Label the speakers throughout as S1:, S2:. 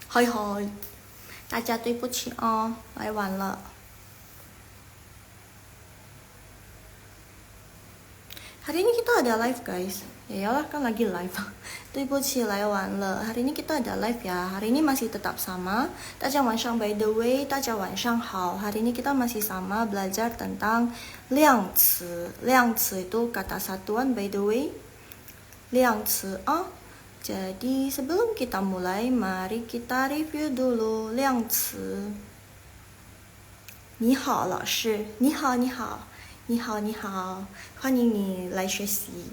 S1: 嗨嗨，大家对不起哦，来晚了。Hari ini kita ada live guys. Ya iyalah kan lagi live. 对不起来晚了. Hari ini kita ada live ya. Hari ini masih tetap sama. 大家晚上 by the way, 大家晚上好. Hari ini kita masih sama belajar tentang 量词. 量词 itu kata satuan by the way. 量词 啊. Jadi sebelum kita mulai, mari kita review dulu 量词. 你好，老师。你好，你好。你好，你好，欢迎你来学习。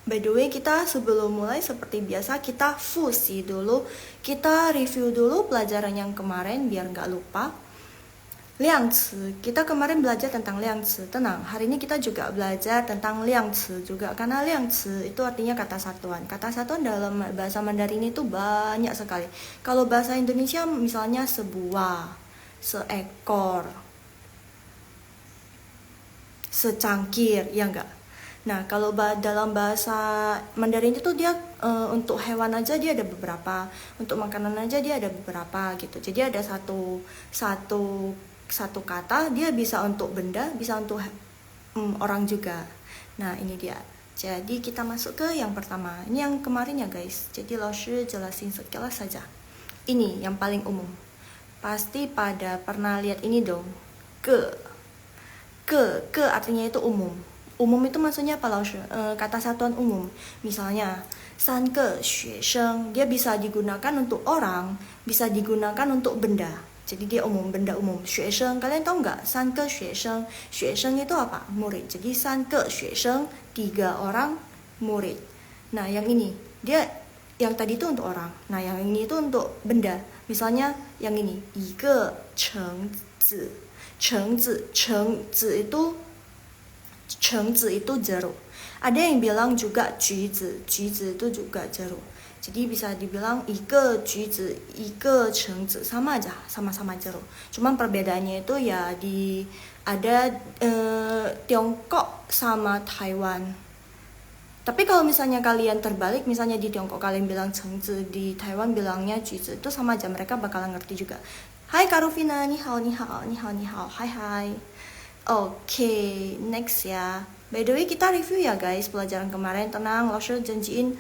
S1: By the way, kita sebelum mulai seperti biasa kita fusi dulu, kita review dulu pelajaran yang kemarin biar nggak lupa. 量词, kita kemarin belajar tentang 量词, tenang. Hari ini kita juga belajar tentang 量词 juga, karena 量词 itu artinya kata satuan. Kata satuan dalam bahasa Mandarin itu banyak sekali. Kalau bahasa Indonesia misalnya sebuah, seekor, secangkir, ya enggak. Nah, kalau dalam bahasa Mandarin itu dia untuk hewan aja dia ada beberapa, untuk makanan aja dia ada beberapa gitu. Jadi ada satu kata dia bisa untuk benda, bisa untuk orang juga. Nah, ini dia. Jadi kita masuk ke yang pertama. Ini yang kemarin ya guys. Jadi Laoshi jelasin sekilas saja. Ini yang paling umum. Pasti pada pernah lihat ini dong. Ke artinya itu umum. Umum itu maksudnya apa Laoshi? Kata satuan umum. Misalnya, 三个学生, dia bisa digunakan untuk orang, bisa digunakan untuk benda. Jadi dia umum, benda umum. 学生, kalian tahu nggak? 三个学生, 学生itu apa? Murid. Jadi 三个学生, 3 orang murid. Nah, yang ini, dia yang tadi itu untuk orang. Nah, yang ini itu untuk benda. Misalnya yang ini, 一个橙子. 橙子itu jeruk. Ada yang bilang juga 橘子 itu juga jeruk. Jadi bisa dibilang 一个橘子一个橙子, sama aja, sama-sama jeruk. Cuman perbedaannya itu ya ada Tiongkok sama Taiwan. Tapi kalau misalnya kalian terbalik, misalnya di Tiongkok kalian bilang 橙子, di Taiwan bilangnya 橘子, itu sama aja, mereka bakalan ngerti juga. Hai Kak Rufina, ni hao, ni hao, ni hao, ni hao. Hai hai. Oke, next ya. By the way, kita review ya guys pelajaran kemarin. Tenang, Laoshi janjiin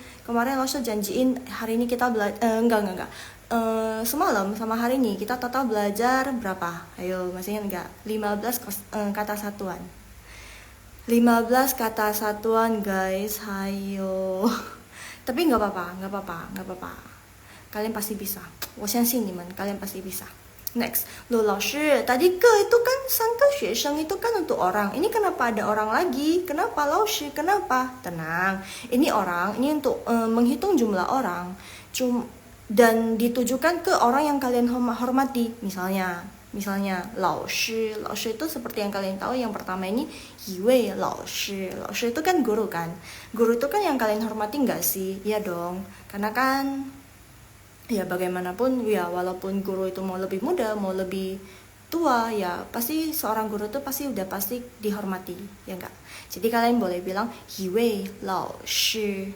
S1: hari ini kita enggak. Semalam sama hari ini kita total belajar berapa? Ayo, masih ingat enggak? 15 kata satuan. 15 kata satuan guys, ayo. Tapi nggak apa-apa. Kalian pasti bisa. 我相信你们, kalian pasti bisa. Next, loh Laoshi, tadi ke itu kan 3个学生 itu kan untuk orang. Ini kenapa ada orang lagi? Kenapa Laoshi? Kenapa? Tenang, ini orang, ini untuk menghitung jumlah orang. Dan ditujukan ke orang yang kalian hormati. Misalnya Laoshi itu seperti yang kalian tahu, yang pertama ini 一位老师 itu kan guru kan. Guru itu kan yang kalian hormati nggak sih? Iya dong, karena kan ya bagaimanapun ya, walaupun guru itu mau lebih muda, mau lebih tua, ya pasti seorang guru itu pasti dihormati, ya enggak? Jadi kalian boleh bilang 一位老师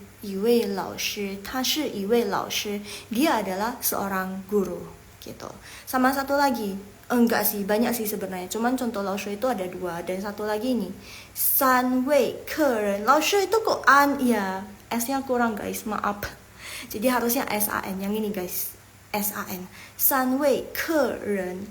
S1: 他是一位老师, dia adalah seorang guru gitu. Sama satu lagi, enggak sih, banyak sih sebenarnya, cuman contoh 老师 itu ada 2, dan satu lagi ini 3位客人. 老师 itu kok an, ya S-nya kurang guys, maaf. Jadi harusnya SAN, yang ini guys, SAN. 3位客人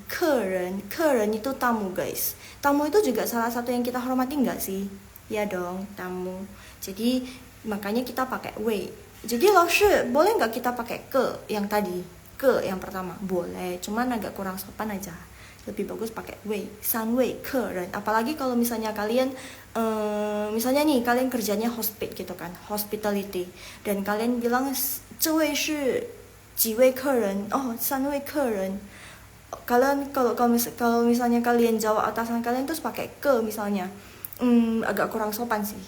S1: itu tamu guys. Tamu itu juga salah satu yang kita hormati nggak sih? Ya dong, tamu. Jadi makanya kita pakai wei. Jadi Laoshi, boleh nggak kita pakai ke yang tadi? Ke yang pertama, boleh. Cuman agak kurang sopan aja. Lebih bagus pakai wei, 3位客人. Apalagi kalau misalnya kalian misalnya nih kalian kerjanya gitu kan, hospitality, dan kalian bilang 这位是几位客人? Oh, 3位客人. Kalian kalau misalnya kalian jawab atasan kalian terus pakai ke misalnya, agak kurang sopan sih,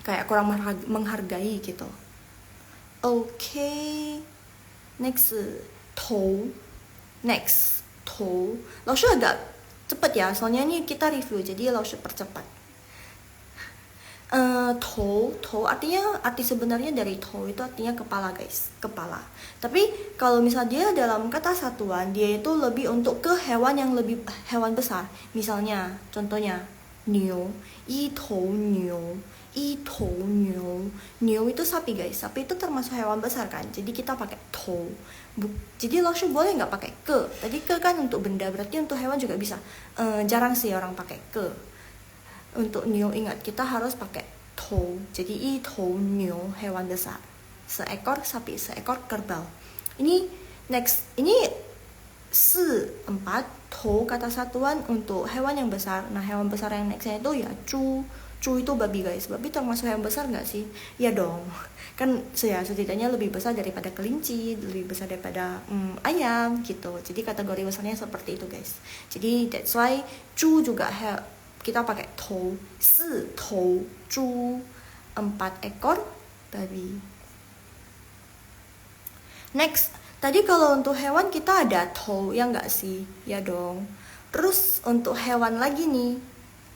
S1: kayak kurang menghargai gitu. Okay, next 头 Laoshi agak cepet ya, soalnya ini kita review, jadi Laoshi percepat. Tou artinya arti sebenarnya dari tou itu artinya kepala guys, kepala. Tapi kalau misal dia dalam kata satuan dia itu lebih untuk ke hewan yang lebih hewan besar. Misalnya contohnya niu, i tou niu, i tou niu. Niu itu sapi guys, sapi itu termasuk hewan besar kan. Jadi kita pakai tou. Jadi langsung boleh nggak pakai ke? Tadi ke kan untuk benda, berarti untuk hewan juga bisa. Jarang sih orang pakai ke. Untuk niu ingat kita harus pakai tou. Jadi i tou niu hewan besar. Seekor sapi, seekor kerbau. Ini next, ini 4 tou kata satuan untuk hewan yang besar. Nah hewan besar yang nextnya itu ya cu. Cu itu babi guys. Babi termasuk hewan besar nggak sih? Ya dong. Kan ya setidaknya lebih besar daripada kelinci, lebih besar daripada ayam gitu. Jadi kategori besarnya seperti itu guys. Jadi that's why cu juga kita pakai tou, 4 tou cu, 4 ekor babi. Next, tadi kalau untuk hewan kita ada tou, ya enggak sih? Ya dong. Terus untuk hewan lagi nih,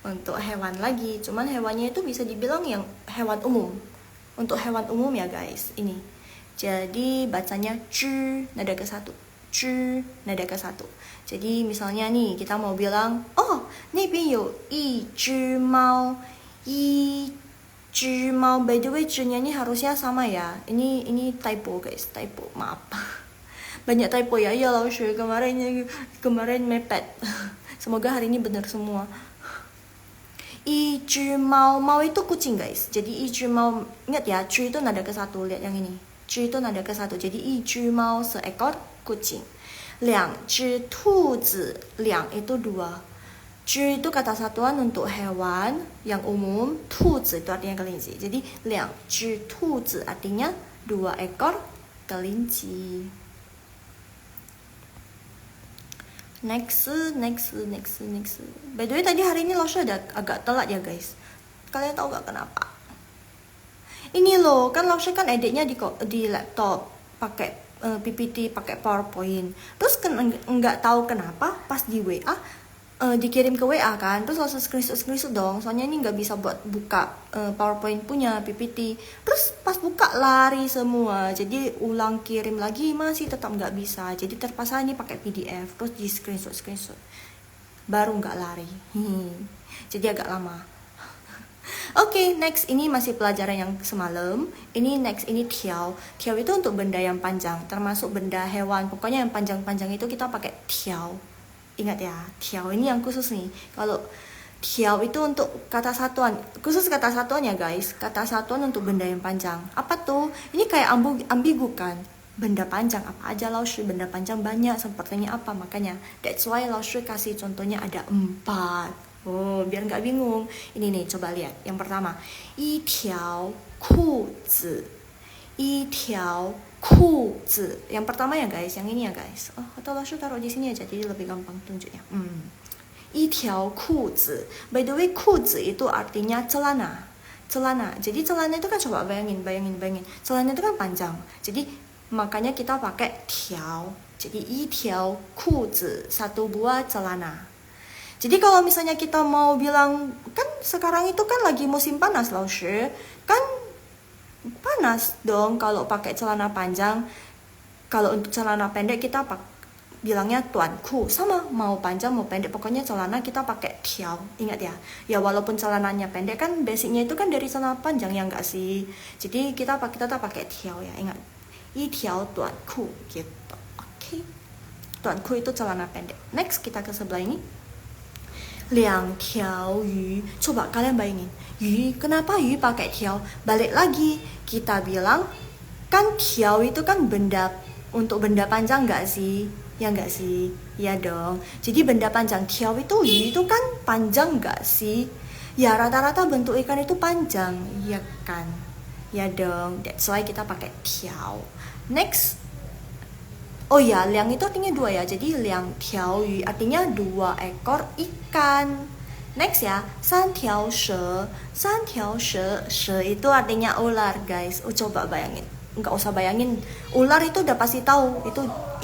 S1: untuk hewan lagi, cuman hewannya itu bisa dibilang yang hewan umum. Untuk hewan umum ya guys, ini. Jadi bacanya zhi, nada ke 1. Zhi, nada ke 1. Jadi misalnya nih kita mau bilang, oh, 那边有一只猫, 一只猫. By the way, 只-nya ini harusnya sama ya. Ini typo guys, typo. Maaf. Banyak typo ya. Ya老师, kemarin mepet. Semoga hari ini benar semua. 一只猫, mau itu kucing guys. Jadi 一只猫, ingat ya, 只 itu nada ke 1. Lihat yang ini. 只 itu nada ke 1. Jadi 一只猫 seekor kucing. 两只兔子, 两 itu 2. 只 itu kata satuan untuk hewan yang umum, 兔子 itu artinya kelinci. Jadi 两只兔子 artinya 2 ekor kelinci. Next. By the way tadi hari ini Lausha ada agak telat ya guys. Kalian tahu gak kenapa? Ini loh, kan Lausha kan editnya di laptop pakai PPT, pakai PowerPoint. Terus kan nggak tahu kenapa pas di WA dikirim ke WA kan, terus langsung screenshot dong. Soalnya ini nggak bisa buat buka PowerPoint punya PPT. Terus pas buka lari semua. Jadi ulang kirim lagi masih tetap nggak bisa. Jadi terpaksa ini pakai PDF terus di screenshot. Baru nggak lari. Jadi agak lama. Oke, next ini masih pelajaran yang semalam. Ini next, ini tiao. Tiao itu untuk benda yang panjang, termasuk benda hewan. Pokoknya yang panjang-panjang itu kita pakai tiao. Ingat ya, tiao ini yang khusus nih. Kalau tiao itu untuk kata satuan, khusus kata satuan ya guys. Kata satuan untuk benda yang panjang. Apa tuh? Ini kayak ambigu kan? Benda panjang apa aja Lausha? Benda panjang banyak, sepertinya apa? Makanya that's why Lausha kasih contohnya ada 4. Oh, biar nggak bingung. Ini nih, coba lihat. Yang pertama, 一条裤子. 一条裤子. Yang pertama ya guys, yang ini ya guys. Oh, atau Lausha taruh di sini aja, jadi lebih gampang tunjuknya. 一条裤子. By the way, 裤子 itu artinya celana. Celana. Jadi celana itu kan coba bayangin. Celana itu kan panjang. Jadi makanya kita pakai 条. Jadi 一条裤子, 1 buah celana. Jadi kalau misalnya kita mau bilang, kan sekarang itu kan lagi musim panas Lausha, kan panas dong kalau pakai celana panjang. Kalau untuk celana pendek kita bilangnya tuanku. Sama, mau panjang mau pendek, pokoknya celana kita pakai tiao. Ingat ya, ya walaupun celananya pendek kan basicnya itu kan dari celana panjang ya enggak sih. Jadi kita tetap pakai tiao ya, ingat. 一条tuanku gitu. Oke. Tuanku itu celana pendek. Next kita ke sebelah ini. 2条鱼. Coba kalian bayangin, yu, kenapa yu pakai tiao? Balik lagi, kita bilang kan tiao itu kan benda untuk benda panjang nggak sih? Ya nggak sih? Ya dong. Jadi benda panjang, tiao itu yu itu kan panjang nggak sih? Ya rata-rata bentuk ikan itu panjang, ya kan? Ya dong. That's why kita pakai tiao. Next. Oh ya, 2 itu artinya 2 ya. Jadi 2条鱼 artinya 2 ekor ikan. Next ya, 3条蛇. 3条蛇, 蛇 itu artinya ular guys. Oh, coba bayangin. Enggak usah bayangin. Ular itu udah pasti tahu.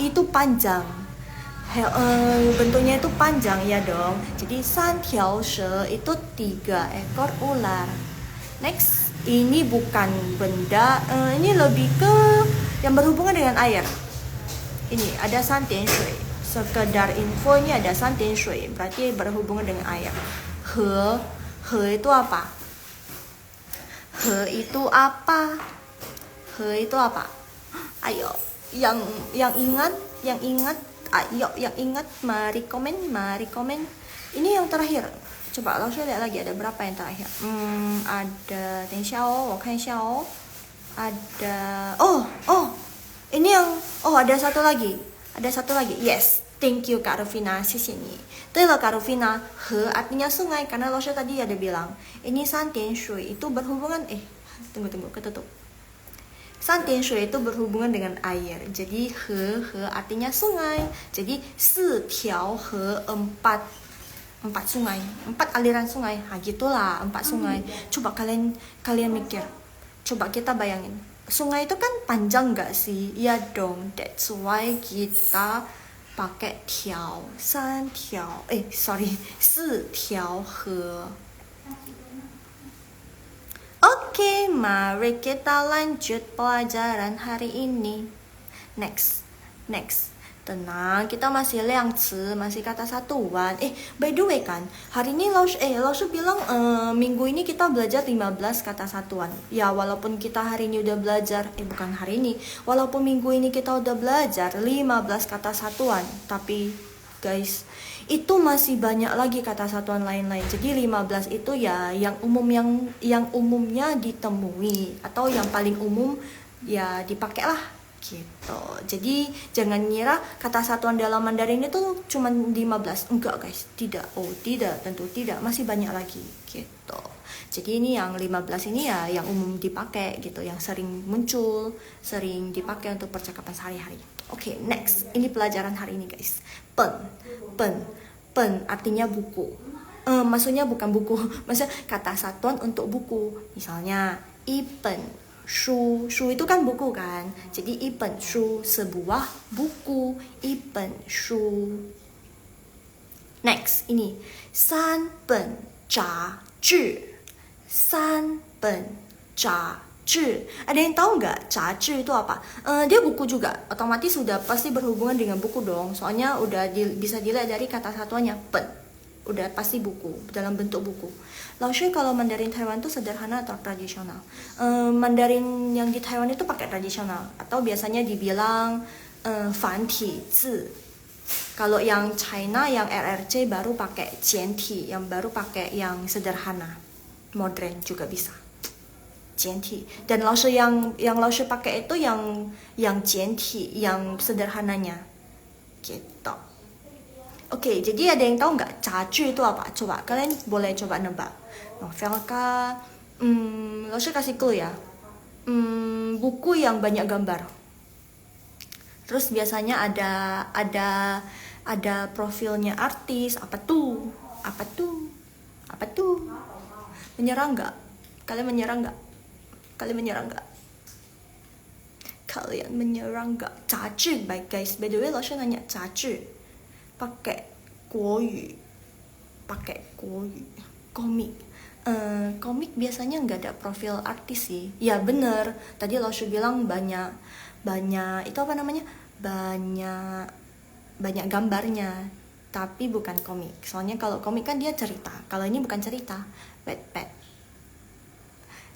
S1: Itu panjang. Bentuknya itu panjang ya dong. Jadi 3条蛇 itu 3 ekor ular. Next, ini bukan benda, ini lebih ke yang berhubungan dengan air. Ini ada santian shui. Sekedar info, ini ada santian shui, berarti berhubungan dengan air. He itu apa? He itu apa? He itu apa? Ayo, yang ingat, ayo yang ingat, mari komen. Ini yang terakhir. Coba langsung lihat lagi ada berapa yang terakhir. Ada Tenxiao, Wakanxiao. Ada ini yang ada satu lagi. Yes, thank you Kak Rufina, sini. Itulah Kak Rufina, he artinya sungai karena Lausha tadi ada bilang. Ini santian shui itu berhubungan tunggu ketutup. Santian shui itu berhubungan dengan air. Jadi he artinya sungai. Jadi 4条河 empat sungai, 4 aliran sungai. Gitulah 4 sungai. Coba kalian mikir. Coba kita bayangin. Sungai itu kan panjang gak sih? Ya dong. That's why kita pakai 4条河. Oke, mari kita lanjut pelajaran hari ini. Next. Tenang, kita masih liangci, masih kata satuan. By the way kan, hari ini Lausha bilang minggu ini kita belajar 15 kata satuan. Ya, walaupun kita hari ini udah belajar, bukan hari ini, walaupun minggu ini kita udah belajar 15 kata satuan, tapi guys, itu masih banyak lagi kata satuan lain-lain. Jadi 15 itu ya yang umumnya ditemui atau yang paling umum ya dipakai lah. Gitu. Jadi jangan ngira kata satuan dalam Mandarin itu cuma 15. Enggak guys, tidak. Tidak, tentu tidak. Masih banyak lagi gitu. Jadi ini yang 15 ini ya yang umum dipakai gitu, yang sering muncul, sering dipakai untuk percakapan sehari-hari. Oke, next. Ini pelajaran hari ini guys. Pen artinya buku. Maksudnya bukan buku, maksudnya kata satuan untuk buku. Misalnya ipen Shu itu kan buku kan. Jadi ipen shu sebuah buku. Ipen shu. Next, ini 3本杂志. 3本杂志. Ada yang tahu nggak 杂志 itu apa? Dia buku juga. Otomatis sudah pasti berhubungan dengan buku dong. Soalnya udah bisa dilihat dari kata satuannya pen. Udah pasti buku, dalam bentuk buku. Lausha kalau Mandarin Taiwan itu sederhana atau tradisional. Mandarin yang di Taiwan itu pakai tradisional atau biasanya dibilang fanti zi. Kalau yang China yang RRC baru pakai jianti, yang baru pakai yang sederhana. Modern juga bisa. Jianti. Dan Lausha yang Lausha pakai itu yang jianti, yang sederhananya. Gitu. Oke, jadi ada yang tahu nggak 杂志 itu apa? Coba, kalian boleh coba nebak. Novel kah? Lausha kasih clue ya. Buku yang banyak gambar. Terus biasanya ada profilnya artis. Apa tuh? Menyerang nggak? Kalian menyerang nggak? Kalian menyerang nggak? 杂志 baik guys. By the way, Lausha nanya 杂志 pakai Guoyu. Komik. Komik biasanya nggak ada profil artis sih. Ya bener. Tadi Lausha bilang banyak itu apa namanya? Banyak gambarnya. Tapi bukan komik. Soalnya kalau komik kan dia cerita. Kalau ini bukan cerita. Wattpad.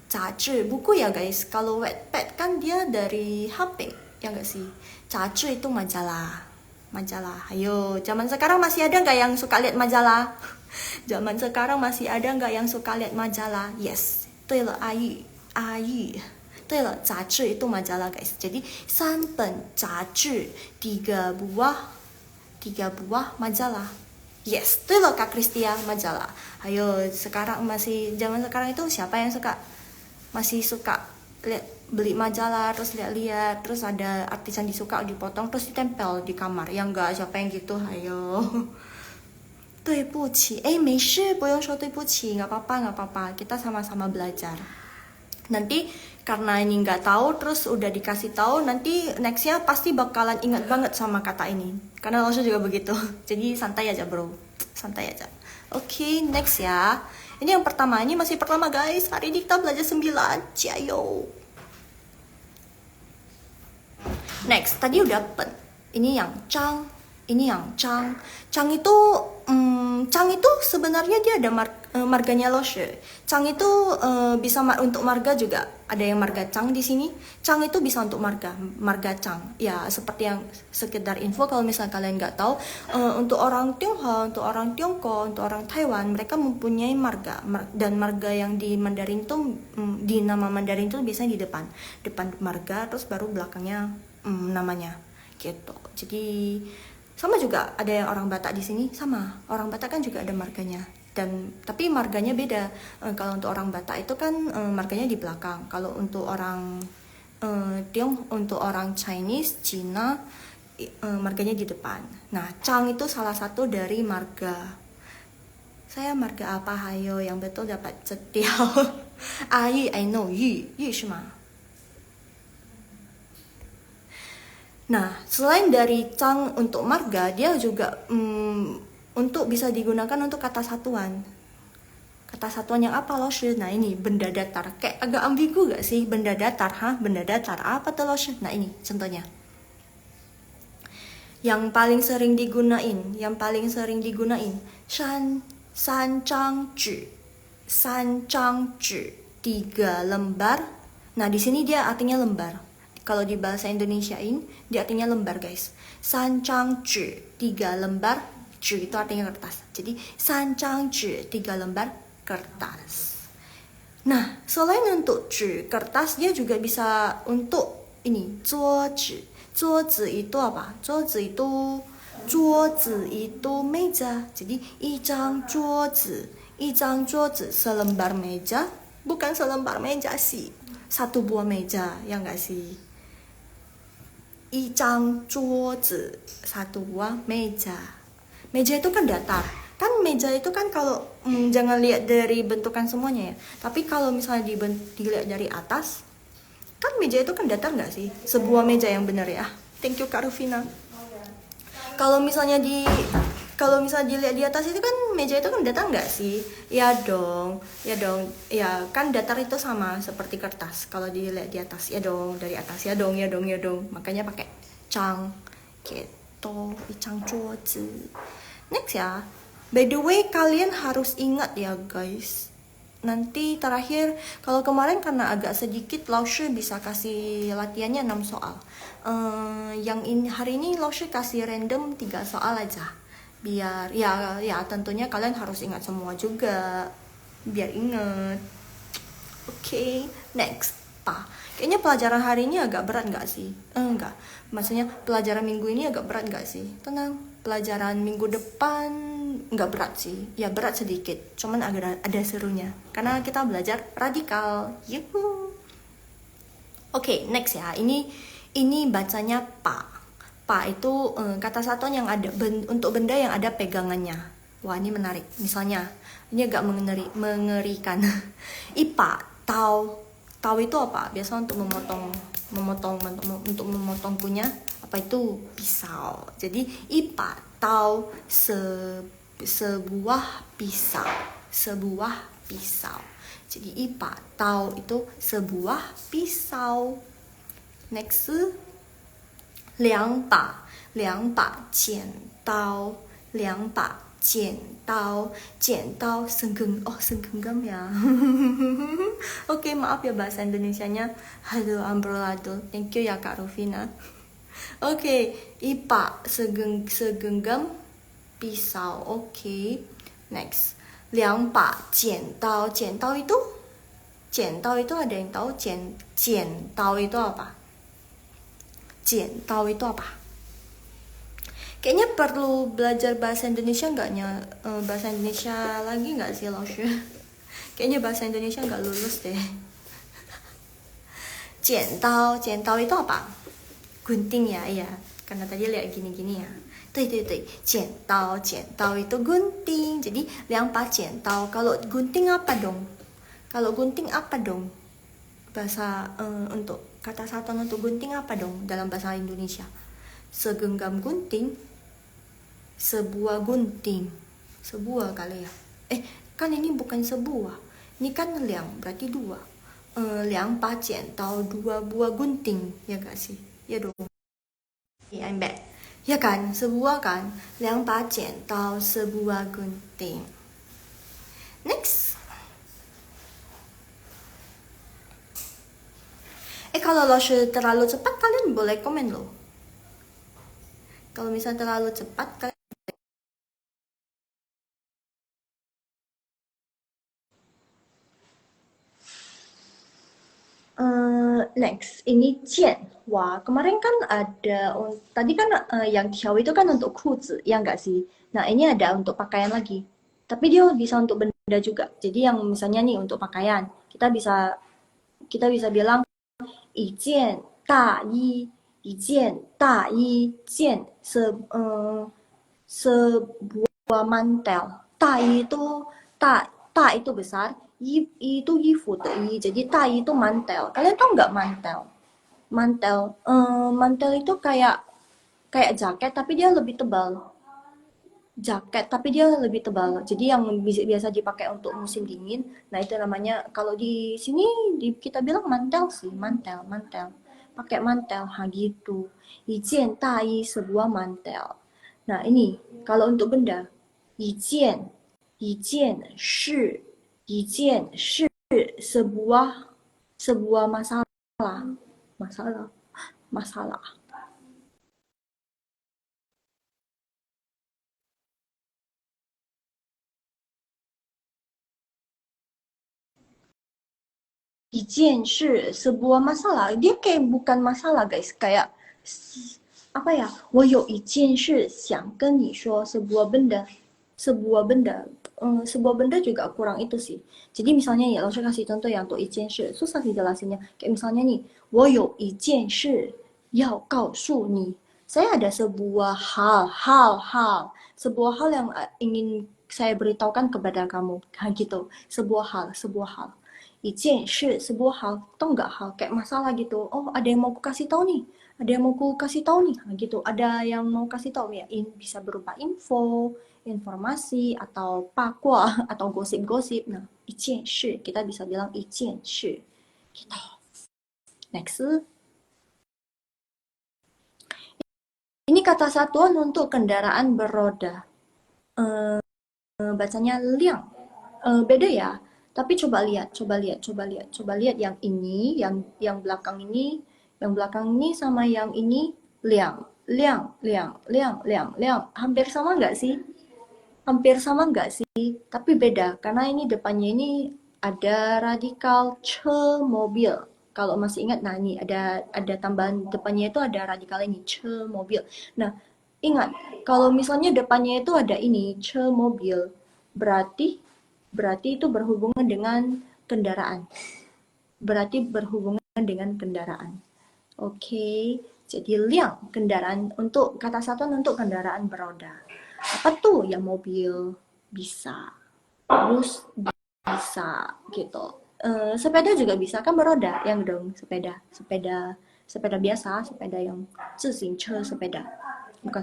S1: 杂志 buku ya guys. Kalau Wattpad kan dia dari HP. Ya nggak sih? 杂志 itu majalah. Ayo, zaman sekarang masih ada nggak yang suka lihat majalah? Zaman sekarang masih ada nggak yang suka lihat majalah? Yes, 对了，阿玉，对了，杂志 itu majalah guys. Jadi 3本杂志 3 buah majalah. Yes, 对了Kak Kristia, majalah. Ayo, zaman sekarang itu siapa yang masih suka beli majalah, terus lihat-lihat, terus ada artis yang disuka dipotong terus ditempel di kamar. Ya enggak, siapa yang gitu? Ayo. 对不起, 没事，不用说对不起, nggak apa-apa, kita sama-sama belajar. Nanti karena ini nggak tahu, terus udah dikasih tahu, nanti nextnya pasti bakalan ingat banget sama kata ini. Karena Lausha juga begitu. Jadi santai aja bro, santai aja. Oke, next ya. Ini yang pertama, ini masih pertama guys. Hari ini kita belajar 9. Ciao. Next, tadi udah pen. Ini yang cang, ini yang cang. Cang itu sebenarnya dia ada marganya loshe. Cang itu bisa untuk marga juga. Ada yang marga cang di sini. Cang itu bisa untuk marga cang. Ya, seperti yang sekedar info kalau misalnya kalian nggak tahu, untuk orang Tionghoa, untuk orang Tiongkok, untuk orang Taiwan, mereka mempunyai marga. Dan marga yang di Mandarin tuh di nama Mandarin tuh biasanya di depan marga, terus baru belakangnya namanya gitu. Jadi sama juga ada yang orang Batak di sini, sama orang Batak kan juga ada marganya, dan tapi marganya beda. Kalau untuk orang Batak itu kan marganya di belakang. Kalau untuk orang untuk orang Chinese, Cina, marganya di depan. Nah, Chang itu salah satu dari marga. Saya marga apa? Hayo yang betul dapat cetiao. Yi, I know Yi是吗? Nah, selain dari Chang untuk marga, dia juga untuk bisa digunakan untuk kata satuan. Kata satuan yang apa loh? Nah ini benda datar. Kayak agak ambigu gak sih? Benda datar, benda datar apa tuh loh? Nah ini contohnya. Yang paling sering digunain, san chang ju, 3 lembar. Nah di sini dia artinya lembar. Kalau di bahasa Indonesiain, dia artinya lembar guys. San chang ju, 3 lembar. Ju itu artinya kertas. Jadi san chang ju, 3 lembar kertas. Nah, selain untuk ju, kertas, dia juga bisa untuk ini, zuozi. Zuozi itu apa? Zuozi itu meja. Jadi, 一张桌子, selembar meja. Bukan selembar meja sih. Satu buah meja, ya enggak sih? 一张桌子, satu buah meja. Meja itu kan datar. Kan meja itu kan kalau jangan lihat dari bentukan semuanya ya. Tapi kalau misalnya dilihat dari atas, kan meja itu kan datar nggak sih? Sebuah meja yang benar ya. Thank you Kak Rufina. Kalau misalnya dilihat di atas itu kan meja itu kan datar nggak sih? Ya dong. Ya kan datar itu sama seperti kertas. Kalau dilihat di atas, ya dong, dari atas, ya dong. Makanya pakai chang gitu, ichang cuozi. Next ya. By the way, kalian harus ingat ya guys. Nanti terakhir, kalau kemarin karena agak sedikit, Laushe bisa kasih latihannya 6 soal. Hari ini Laushe kasih random 3 soal aja. Biar ya tentunya kalian harus ingat semua juga. Biar ingat. Oke, next. Kayaknya pelajaran hari ini agak berat nggak sih? Enggak. Maksudnya pelajaran minggu ini agak berat nggak sih? Tenang. Pelajaran minggu depan nggak berat sih. Ya berat sedikit. Cuman ada serunya. Karena kita belajar radikal. Yuhu. Oke, next ya. Ini bacanya pa. Pa itu kata satuan yang ada untuk benda yang ada pegangannya. Wah, ini menarik. Misalnya, ini agak mengerikan. Ipa, tau. Tau itu apa? Biasa untuk memotong punya apa itu pisau. Jadi ipa tau sebuah pisau. Jadi ipa tau itu sebuah pisau. Next, 2把剪刀senggengam ya. Oke, maaf ya bahasa Indonesianya. Aduh, amburadul. Thank you ya Kak Rufina. Oke, ipa segenggam pisau. Oke. Next, 2把剪刀itu ada yang tahu剪刀itu apa? 剪刀itu apa? Kayaknya perlu belajar bahasa Indonesia bahasa Indonesia lagi nggak sih Laushe? Kayaknya bahasa Indonesia nggak lulus deh. 剪刀itu apa? Gunting ya, iya. Karena tadi lihat gini-gini ya. 对，剪刀itu gunting. Jadi 2把剪刀. Kalau gunting apa dong? Bahasa untuk kata satuan untuk gunting apa dong dalam bahasa Indonesia? Segenggam gunting. Sebuah gunting. Sebuah kali ya. Kan ini bukan sebuah, ini kan liang, berarti dua. Liang ba tahu dua buah gunting, ya gak sih? Ya dong. Yeah, I'm back. Ya kan, sebuah kan, liang ba tahu sebuah gunting. Next. Kalau lo terlalu cepat, kalian boleh komen loh. Kalau misalnya terlalu cepat, kalian next, ini Jian. Wah, kemarin kan ada, tadi kan yang Xiao itu kan untuk kuzi, ya nggak sih? Nah, ini ada untuk pakaian lagi. Tapi dia bisa untuk benda juga. Jadi yang misalnya nih untuk pakaian, kita bisa bilang 一件大衣，一件大衣，件sebuah mantel. 大衣 itu ta itu besar, itu 衣服 的衣, jadi 大衣 itu mantel. Kalian tahu nggak mantel? Mantel itu kayak jaket tapi dia lebih tebal. Jaket tapi dia lebih tebal. Jadi yang biasa dipakai untuk musim dingin. Nah, itu namanya kalau di sini kita bilang mantel sih, mantel. Pakai mantel, gitu. Ijian tai sebuah mantel. Nah, ini kalau untuk benda, ijian, ijian shi, ijian shi sebuah sebuah masalah, masalah, masalah. 一件事 sebuah masalah, dia kayak bukan masalah guys, kayak apa ya, 我有一件事想跟你说 sebuah benda, sebuah benda juga kurang itu sih. Jadi misalnya ya, saya kasih contoh yang untuk 一件事 susah sih jelasinnya. Kayak misalnya nih, 我有一件事要告诉你, saya ada sebuah sebuah hal yang ingin saya beritahukan kepada kamu, gitu. Sebuah hal. 一件事 sebuah hal, tau nggak hal kayak masalah gitu. Oh, ada yang mau aku kasih tahu nih, gitu. Ada yang mau kasih tahu ya, bisa berupa informasi atau pakwa atau gosip-gosip. Nah, 一件事 kita bisa bilang 一件事 gitu. Next, ini kata satuan untuk kendaraan beroda. Bacanya liang. Beda ya. Tapi coba lihat yang ini, yang belakang ini, sama yang ini liang, liang. Hampir sama nggak sih? Hampir sama nggak sih? Tapi beda karena ini depannya ini ada radikal ce mobil. Kalau masih ingat, nah ini ada tambahan depannya itu ada radikal ini ce mobil. Nah, ingat kalau misalnya depannya itu ada ini ce mobil, berarti berarti itu berhubungan dengan kendaraan. Berarti berhubungan dengan kendaraan. Oke, jadi liang kendaraan untuk kata satuan untuk kendaraan beroda. Apa tuh? Ya mobil bisa, bus bisa gitu. Sepeda juga bisa kan beroda, yang dong sepeda biasa, sepeda yang 自行车 sepeda, bukan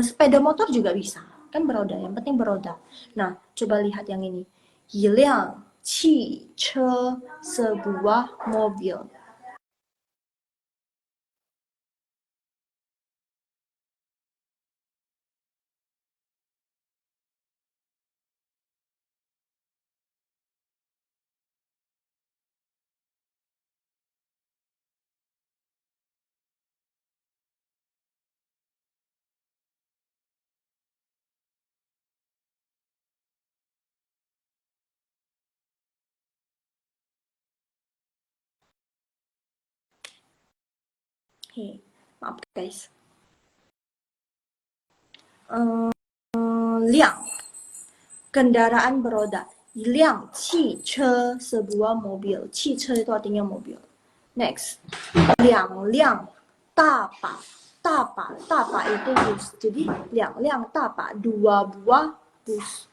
S1: sepeda motor juga bisa kan beroda, yang penting beroda. Nah, coba lihat yang ini, 一辆汽车 sebuah mobil. Hei, maaf guys. 辆 kendaraan beroda, 一辆汽车 sebuah mobil, 汽车 itu artinya mobil. Next, 两辆大巴 itu bus, jadi 两辆大巴 dua buah bus,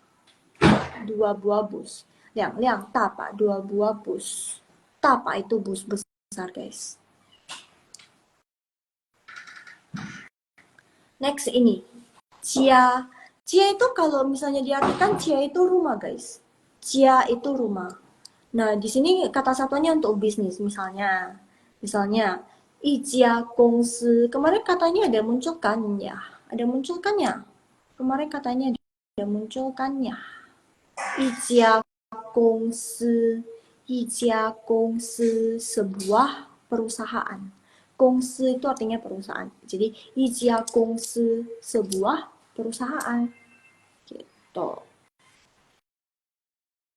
S1: 两辆大巴 dua buah bus. Tapa itu bus besar guys. Next ini, Cia. Cia itu kalau misalnya diartikan Cia itu rumah guys. Jia itu rumah. Nah, di sini kata satunya untuk bisnis. Misalnya, Ijia Gongsi. Kemarin katanya ada muncul kan ya? Ada muncul kan ya? Kemarin katanya ada muncul kan ya? Ijia Gongsi. Ijia Gongsi sebuah perusahaan. Gongsi itu artinya perusahaan. Jadi, Ijia Gongsi sebuah perusahaan. Gitu.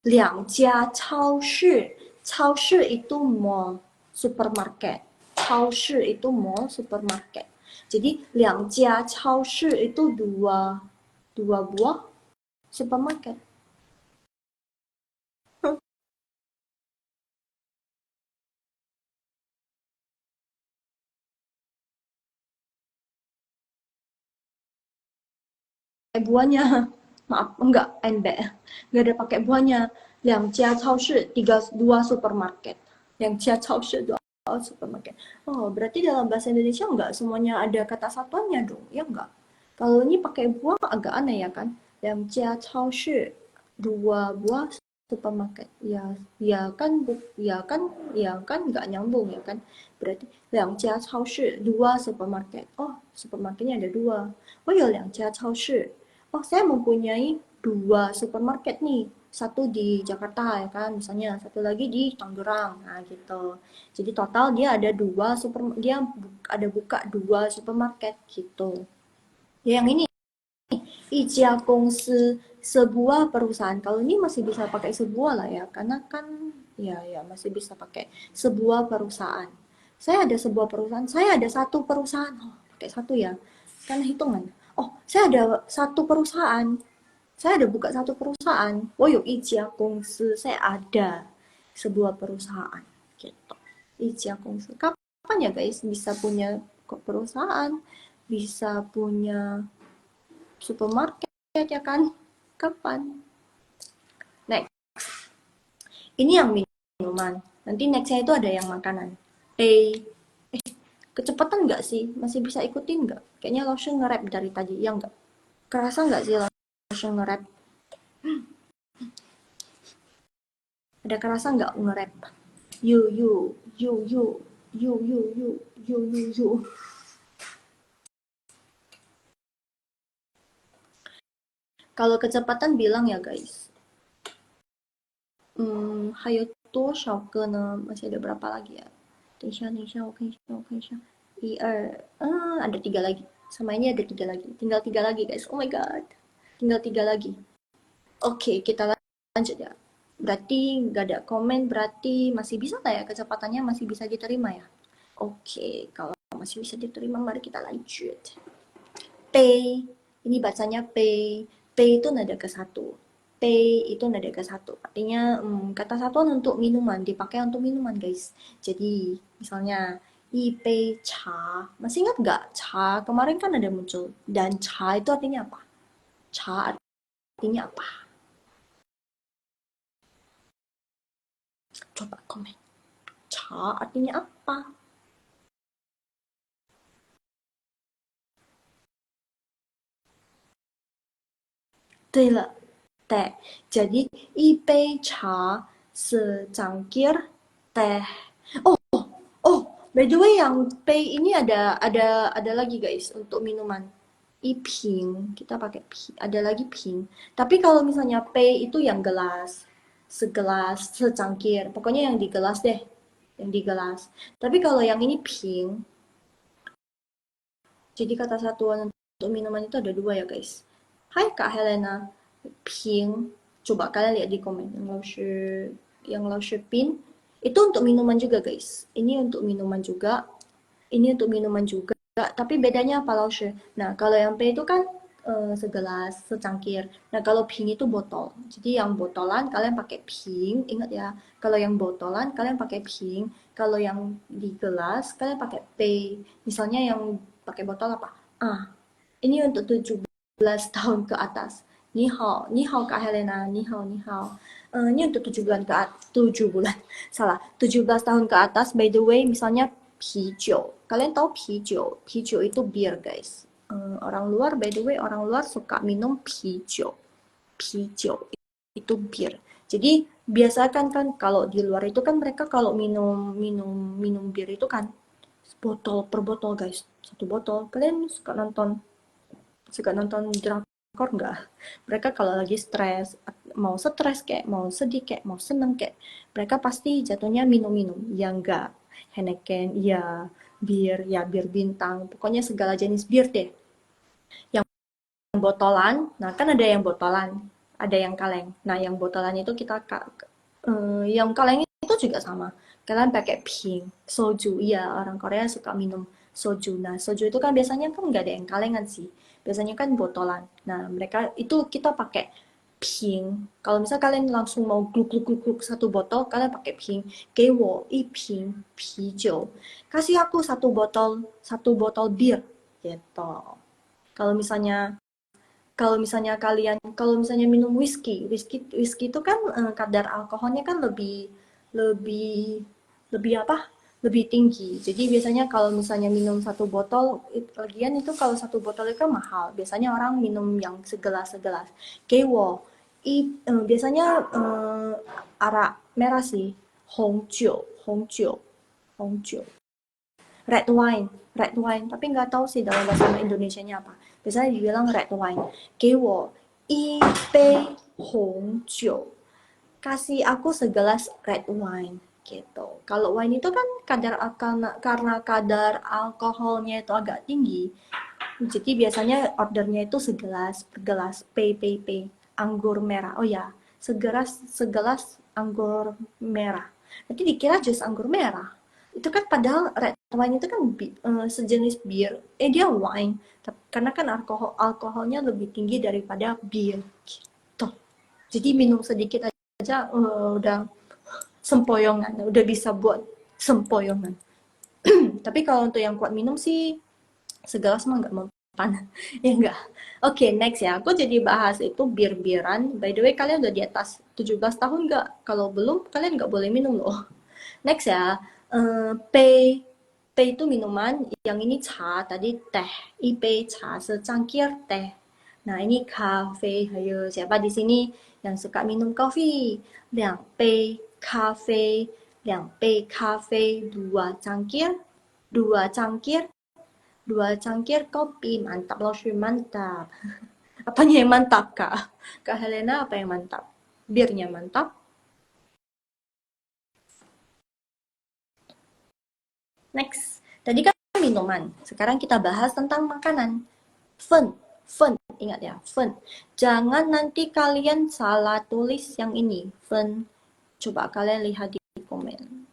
S1: 2家超市, 超市 itu mall, supermarket. 超市 itu mall, supermarket. Jadi 2家超市 itu dua buah supermarket. Buahnya, maaf, enggak, enggak ada pakai buahnya. 2家超市, dua supermarket. 2家超市, dua supermarket. Oh, berarti dalam bahasa Indonesia enggak semuanya ada kata satuannya dong, ya enggak? Kalau ini pakai buah agak aneh ya kan? 2家超市, dua buah supermarket. Ya kan nggak nyambung ya kan? Berarti 2家超市, dua supermarket. Oh, supermarketnya ada dua. Oh ya, 2家超市. Oh, saya mempunyai dua supermarket nih. Satu di Jakarta ya kan, misalnya satu lagi di Tangerang. Nah, gitu. Jadi total dia ada dia ada buka dua supermarket gitu. Ya, yang ini Ijia Gongsi, sebuah perusahaan. Kalau ini masih bisa pakai sebuah lah ya, karena kan ya masih bisa pakai sebuah perusahaan. Saya ada sebuah perusahaan, saya ada satu perusahaan. Oh, pakai satu ya. Kan hitungan. Oh, saya ada satu perusahaan. Saya ada buka satu perusahaan. Woyo Ijia Gongsi, saya ada sebuah perusahaan gitu. Ijia Gongsi. Kapan ya guys bisa punya perusahaan, bisa punya supermarket ya kan? Kapan? Next. Ini yang minuman. Nanti nextnya itu ada yang makanan. Kecepatan nggak sih? Masih bisa ikutin nggak? Kayaknya Lotion nge-rap dari tadi, ya nggak? Kerasa nggak sih Lotion nge-rap? Ada kerasa nggak nge-rap? You, you, you, you, you, you, you, you, you, you. Kalau kecepatan bilang ya guys. Hayo tuh shauke ne, masih ada berapa lagi ya? 等一下，我看一下，ada tiga lagi. Sama ini ada tiga lagi. Tinggal tiga lagi guys. Oh my god. Tinggal tiga lagi. Oke, kita lanjut ya. Berarti nggak ada komen, berarti masih bisa lah ya, kecepatannya masih bisa diterima ya. Oke, kalau masih bisa diterima, mari kita lanjut. Pay, ini bacanya pay. Pay itu nada ke satu. Pay itu nada ke satu. Artinya kata satuan untuk minuman, dipakai untuk minuman guys. Jadi misalnya pay cha. Masih ingat nggak cha? Kemarin kan ada muncul. Dan cha itu artinya apa? Cha artinya apa? Coba komen. Cha artinya apa? 对了，teh. Jadi 一杯茶 secangkir teh. Oh, oh, by the way yang pay ini ada lagi guys untuk minuman. Iping, kita pakai ping. Ada lagi ping. Tapi kalau misalnya pay itu yang gelas, segelas, secangkir. Pokoknya yang di gelas deh, yang di gelas. Tapi kalau yang ini ping, jadi kata satuan untuk minuman itu ada dua ya guys. Hai Kak Helena, pink. Coba kalian lihat di komen yang Laushe pin itu untuk minuman juga guys. Ini untuk minuman juga. Ini untuk minuman juga. Tapi bedanya apa Laushe? Nah kalau yang P itu kan segelas, secangkir. Nah kalau pink itu botol. Jadi yang botolan kalian pakai pink. Ingat ya. Kalau yang botolan kalian pakai pink. Kalau yang di gelas kalian pakai P. Misalnya yang pakai botol apa? Ini untuk 17 tahun ke atas. Ni hao Kak Helena, ni hao. Ini untuk 7 bulan 7 bulan. Salah, 17 tahun ke atas. By the way, misalnya pijo. Kalian tahu pijo? Pijo itu bir, guys. Orang luar, by the way, orang luar suka minum pijo. Pijo itu bir. Jadi biasakan kan kalau di luar itu kan mereka kalau minum bir itu kan botol per botol guys, satu botol. Kalian suka nonton drakor nggak? Mereka kalau lagi stres kayak mau sedih kayak mau seneng kayak mereka pasti jatuhnya minum-minum. Ya enggak, Heineken, ya bir bintang, pokoknya segala jenis bir deh. Yang botolan, nah kan ada yang botolan, ada yang kaleng. Nah yang botolan itu yang kaleng itu juga sama. Kalian pakai pink, soju, iya orang Korea suka minum soju. Nah soju itu kan biasanya kan nggak ada yang kalengan sih, biasanya kan botolan. Nah mereka itu kita pakai pink. Kalau misal kalian langsung mau gluk gluk gluk gluk satu botol, kalian pakai pink. 给我一瓶啤酒. Kasih aku satu botol bir gitu. Kalau misalnya kalau misalnya minum whisky itu kan kadar alkoholnya kan lebih lebih apa? Lebih tinggi. Jadi biasanya kalau misalnya minum satu botol, lagian itu kalau satu botol itu kan mahal. Biasanya orang minum yang segelas-segelas. Kewo, biasanya arak merah sih, Hongjiu, Hongjiu, Hongjiu. Red wine, tapi nggak tahu sih dalam bahasa Indonesianya apa. Biasanya dibilang red wine. 给我一杯红酒. Kasih aku segelas red wine gitu. Kalau wine itu kan karena kadar alkoholnya itu agak tinggi. Jadi biasanya ordernya itu segelas per gelas P anggur merah. Oh ya, segelas anggur merah. Nanti dikira jus anggur merah. Itu kan padahal red wine itu kan sejenis bir. Dia wine. Karena kan alkoholnya lebih tinggi daripada bir. Gitu. Jadi minum sedikit aja udah sempoyongan, udah bisa buat sempoyongan. Tapi kalau untuk yang kuat minum sih segelas mah nggak mempan. Ya enggak. Oke, next ya. Aku jadi bahas itu bir-biran. By the way, kalian udah di atas 17 tahun nggak? Kalau belum, kalian nggak boleh minum loh. Next ya. Pei. Pei itu minuman. Yang ini cha, tadi teh. Ipei cha secangkir teh. Nah, ini kafe. Ayo, siapa di sini yang suka minum kopi? 2杯咖啡, 2杯咖啡, 2 cangkir, 2 cangkir, 2 cangkir kopi. Mantap, Loshi, mantap. Apanya yang mantap, Kak? Kak Helena apa yang mantap? Birnya mantap? Next. Tadi kan minuman. Sekarang kita bahas tentang makanan. Fen. Fen. Ingat ya, fen. Jangan nanti kalian salah tulis yang ini. Fen. Coba kalian lihat di komen.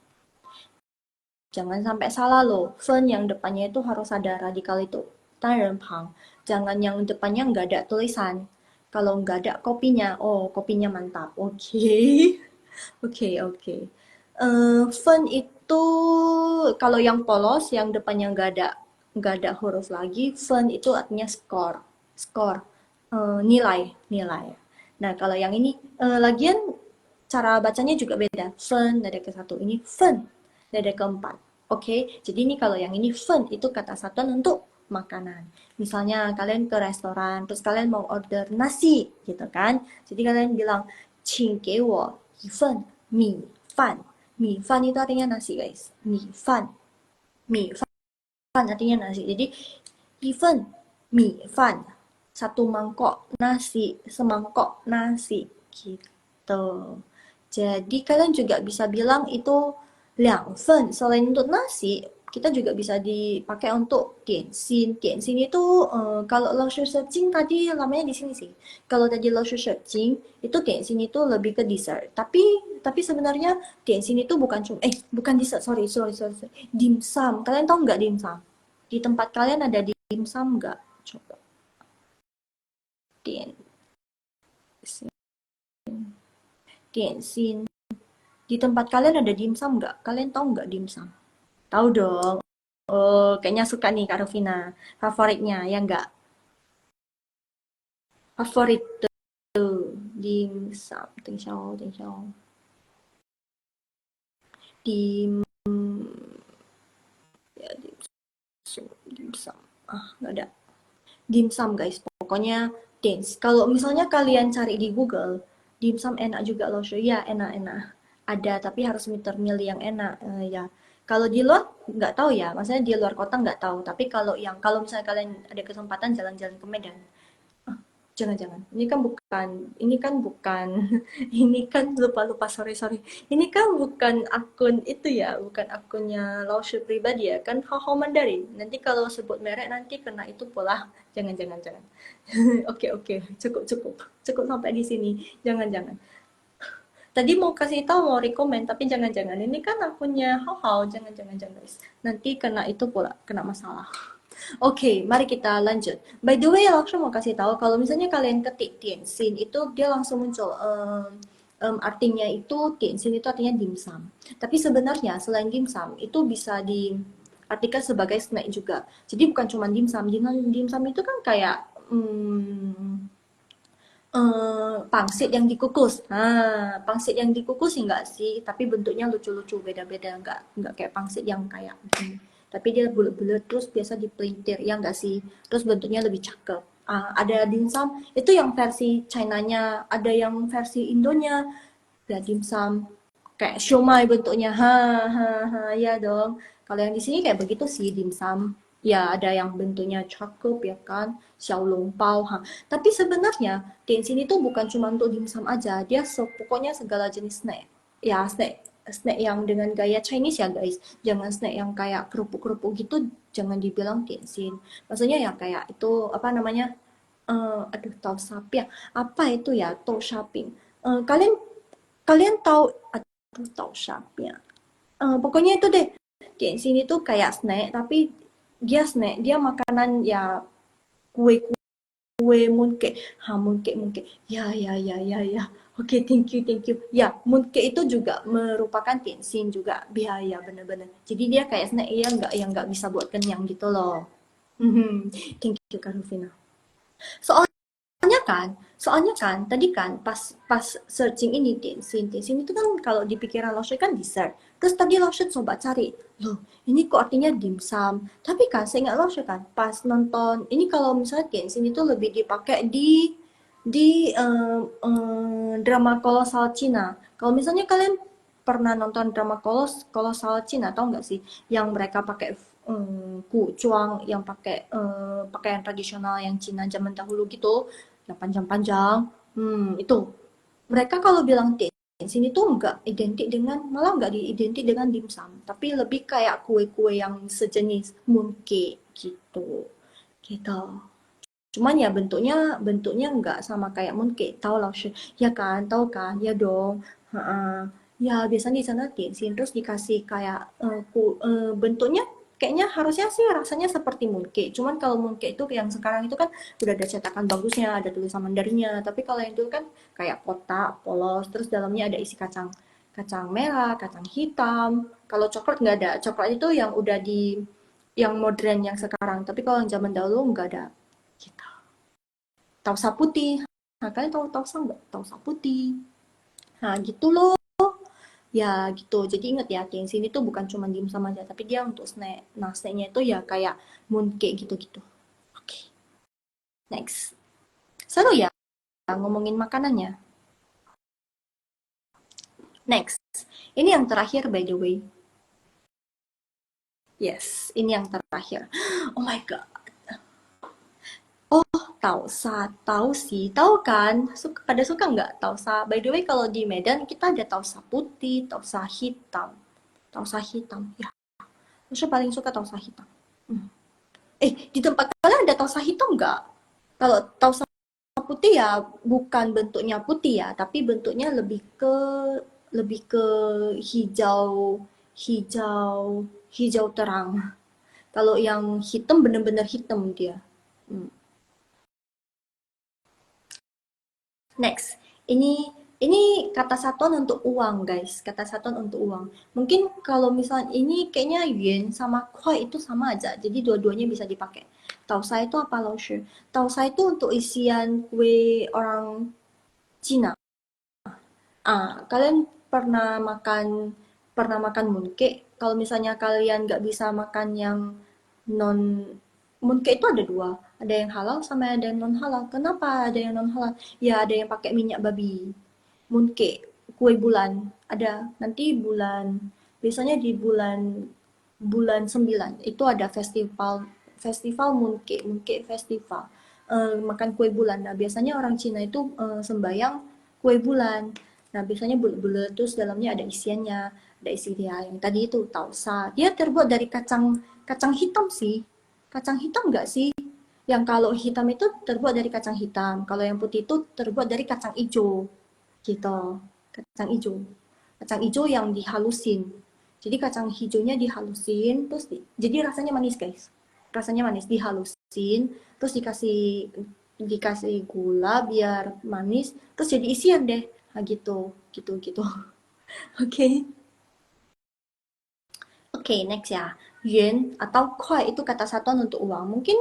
S1: Jangan sampai salah loh. Fen yang depannya itu harus ada radikal itu. Tanrenpang. Jangan yang depannya nggak ada tulisan. Kalau nggak ada kopinya, oh kopinya mantap. Oke. Oke, oke. Fen itu kalau yang polos, yang depannya nggak ada huruf lagi, fen itu artinya skor, skor, nilai. Nah kalau yang ini, lagian cara bacanya juga beda. Fen dari ke satu, ini fen dari keempat. Oke, jadi ini kalau yang ini fen itu kata satuan untuk makanan. Misalnya kalian ke restoran, terus kalian mau order nasi, gitu kan? Jadi kalian bilang, 请给我一份米饭. 米饭 itu artinya nasi guys. 米饭 artinya nasi. Jadi 一份米饭, satu mangkok nasi, semangkok nasi gitu. Jadi kalian juga bisa bilang itu 2份. Selain untuk nasi, kita juga bisa dipakai untuk 点心. 点心 itu kalau 老师 tadi lamanya di sini sih. Kalau tadi 老师 itu 点心 itu lebih ke dessert. Tapi sebenarnya 点心 itu bukan dessert. Sorry. Dimsum. Kalian tahu nggak dimsum? Di tempat kalian ada dimsum nggak? Coba. 点心. 点心. Di tempat kalian ada dimsum nggak? Kalian tahu nggak dimsum? Tahu dong. Oh, kayaknya suka nih Kak Rufina. Favoritnya, ya nggak? Favorit tuh. Dimsum. Tingxiao. Dim... Ya, dimsum. Nggak ada. Dimsum, guys. Pokoknya, dance. Kalau misalnya kalian cari di Google, dimsum enak juga loh, ya enak-enak. Ada, tapi harus milih yang enak. Ya, kalau di luar nggak tahu ya, maksudnya di luar kota nggak tahu. Tapi kalau misalnya kalian ada kesempatan jalan-jalan ke Medan, jangan-jangan. Ini kan bukan, ini kan lupa-lupa, sorry. Ini kan bukan akun itu ya, bukan akunnya Laoshi pribadi ya, kan Hao Mandarin. Nanti kalau sebut merek nanti kena itu pula. Jangan. Oke, cukup sampai di sini. Jangan. Tadi mau kasih tahu mau rekomen tapi jangan. Ini kan akunnya Hao, jangan guys. Nanti kena itu pula, kena masalah. Oke, mari kita lanjut. By the way, aku mau kasih tahu kalau misalnya kalian ketik Tianxin itu dia langsung muncul artinya itu Tianxin itu artinya dimsum. Tapi sebenarnya selain dimsum itu bisa diartikan sebagai snack juga. Jadi bukan cuma dimsum. Dimsum itu kan kayak pangsit yang dikukus. Pangsit yang dikukus enggak sih, tapi bentuknya lucu-lucu, beda-beda, enggak kayak pangsit yang kayak begini. Tapi dia bulat-bulat terus biasa dipelintir, ya enggak sih? Terus bentuknya lebih cakep. Ada dimsum, itu yang versi China-nya, ada yang versi Indonya, ada dimsum kayak siomay bentuknya. Ya dong. Kalau yang di sini kayak begitu sih dimsum. Ya, ada yang bentuknya cakep ya kan, xiaolongbao. Tapi sebenarnya di sini tuh bukan cuma untuk dimsum aja, dia pokoknya segala jenis snack. Ya, snack yang dengan gaya Chinese ya guys. Jangan snack yang kayak kerupuk-kerupuk gitu, jangan dibilang tianxin. Maksudnya yang kayak itu apa namanya? Aduh, tahu sapi ya. Apa itu ya? Tahu shopping. Kalian kalian tahu aduh tahu sapi ya. Pokoknya itu deh. Di sini tuh kayak snack, tapi dia makanan ya kue kue mooncake. Mooncake. Ya. Oke, thank you. Ya, mooncake itu juga merupakan tianxin juga. Ya, bener-bener. Jadi dia kayak snack yang nggak bisa buat kenyang gitu loh. Thank you Kak Rufina. Soalnya kan tadi kan pas searching ini Tianxin itu kan kalau di pikiran Laoshi kan dessert. Terus tadi Laoshi coba cari, loh ini kok artinya dimsum. Tapi kan seingat Laoshi kan pas nonton ini kalau misalnya Tianxin itu lebih dipakai di drama kolosal Cina. Kalau misalnya kalian pernah nonton drama kolosal Cina, tahu nggak sih yang mereka pakai kucuang yang pakai pakaian tradisional yang Cina zaman dahulu gitu yang panjang-panjang. Itu. Mereka kalau bilang sini tuh malah nggak diidentik dengan dimsum, tapi lebih kayak kue-kue yang sejenis mooncake gitu. Gitu. Cuman ya bentuknya nggak sama kayak mooncake, tahu lah, ya kan, tahu kan, ya dong. Heeh. Ya biasanya di sana sini terus dikasih kayak bentuknya kayaknya harusnya sih rasanya seperti mooncake. Cuman kalau mooncake itu yang sekarang itu kan udah ada cetakan bagusnya, ada tulisan Mandarinnya. Tapi kalau yang dulu kan kayak kotak, polos, terus dalamnya ada isi kacang kacang merah, kacang hitam. Kalau coklat nggak ada. Coklat itu yang udah yang modern yang sekarang. Tapi kalau yang zaman dahulu nggak ada. Gitu. Tausa putih. Nah, kalian tahu tausa nggak? Tausa putih. Nah, gitu loh. Ya gitu. Jadi inget ya, di sini tuh bukan cuma dimsum aja, tapi dia untuk snack. Nah, snacknya itu ya kayak mooncake gitu-gitu. Oke, next. Seru ya ngomongin makanannya. Next. Ini yang terakhir by the way. Yes, ini yang terakhir. Oh my god. Oh, tausa, tahu sih, tahu kan? Pada suka nggak tausa? By the way, kalau di Medan kita ada tausa putih, tausa hitam, tausa hitam. Ya, saya paling suka tausa hitam. Hmm. Di tempat kalian ada tausa hitam nggak? Kalau tausa putih ya bukan bentuknya putih ya, tapi bentuknya lebih ke hijau, hijau, hijau terang. Kalau yang hitam bener-bener hitam dia. Hmm. Next, ini kata satuan untuk uang, guys. Kata satuan untuk uang. Mungkin kalau misalnya ini kayaknya yuan sama kuai itu sama aja. Jadi dua-duanya bisa dipakai. Tausa itu apa, Laoshi? Tausa itu untuk isian kue orang Cina. Kalian pernah makan mooncake? Kalau misalnya kalian nggak bisa makan yang non mooncake itu ada dua, ada yang halal sama ada yang non halal. Kenapa ada yang non halal? Ya ada yang pakai minyak babi. mooncake, kue bulan. Ada nanti biasanya di bulan bulan 9 itu ada festival festival mooncake, mooncake festival. Makan kue bulan. Nah, biasanya orang Cina itu sembayang kue bulan. Nah, biasanya bulat-bulat terus dalamnya ada isiannya, ada isi dia yang tadi itu tausa. Dia terbuat dari kacang kacang hitam sih. Kacang hitam nggak sih? Yang kalau hitam itu terbuat dari kacang hitam, kalau yang putih itu terbuat dari kacang hijau, gitu. Kacang hijau. Kacang hijau yang dihalusin. Jadi kacang hijaunya dihalusin, terus jadi rasanya manis guys. Rasanya manis, dihalusin, terus dikasih dikasih gula biar manis, terus jadi isian deh. Nah, gitu, gitu, gitu. Oke. Okay. Oke, next ya. Yuan atau kuai itu kata satuan untuk uang. Mungkin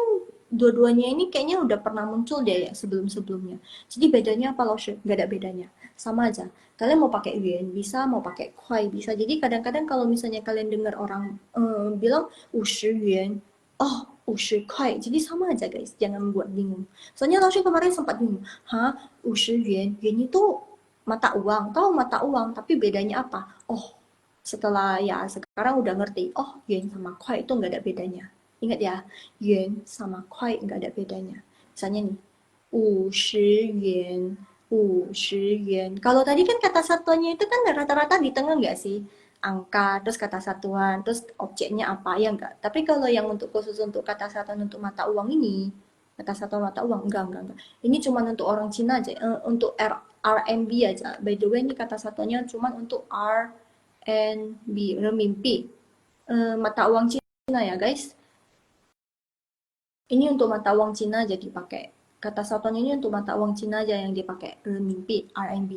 S1: dua-duanya ini kayaknya udah pernah muncul deh ya sebelum-sebelumnya. Jadi bedanya apa loh? Gak ada bedanya. Sama aja. Kalian mau pakai yuan bisa, mau pakai kuai bisa. Jadi kadang-kadang kalau misalnya kalian dengar orang bilang 50 yuan, oh 50 kuai. Jadi sama aja guys, jangan buat bingung. Soalnya Lausha kemarin sempat bingung. Hah? 50 yuan? Yuan itu mata uang. Tahu mata uang, tapi bedanya apa? Oh, setelah ya sekarang udah ngerti, oh yuan sama kuai itu nggak ada bedanya. Ingat ya, yuan sama kuai nggak ada bedanya. Misalnya nih, 50 yuan, 50 yuan. Kalau tadi kan kata satuannya itu kan rata-rata di tengah nggak sih? Angka, terus kata satuan, terus objeknya apa, ya enggak. Tapi kalau yang untuk khusus untuk kata satuan untuk mata uang ini, kata satuan mata uang, enggak. Ini cuma untuk orang Cina aja, untuk RMB aja. By the way, ini kata satuannya cuma untuk RMB, renminbi. Mata uang Cina ya guys. Ini untuk mata uang Cina aja dipakai. Kata satuan ini untuk mata uang Cina aja yang dipakai, renminbi, RMB.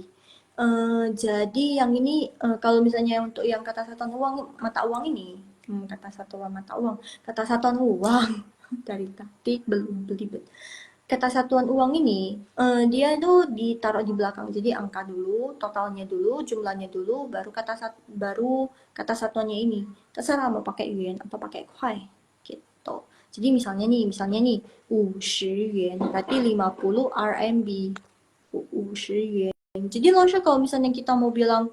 S1: Jadi yang ini kalau misalnya untuk yang kata satuan uang mata uang ini, kata satuan mata uang, kata satuan uang dari tadi belum belibet. Kata satuan uang ini dia itu ditaruh di belakang. Jadi angka dulu, totalnya dulu, jumlahnya dulu, baru kata satuannya ini. Terserah mau pakai yuan atau pakai kuai gitu. Jadi misalnya nih, 50 yuan berarti 50 RMB. 50 yuan. Jadi langsung kalau misalnya kita mau bilang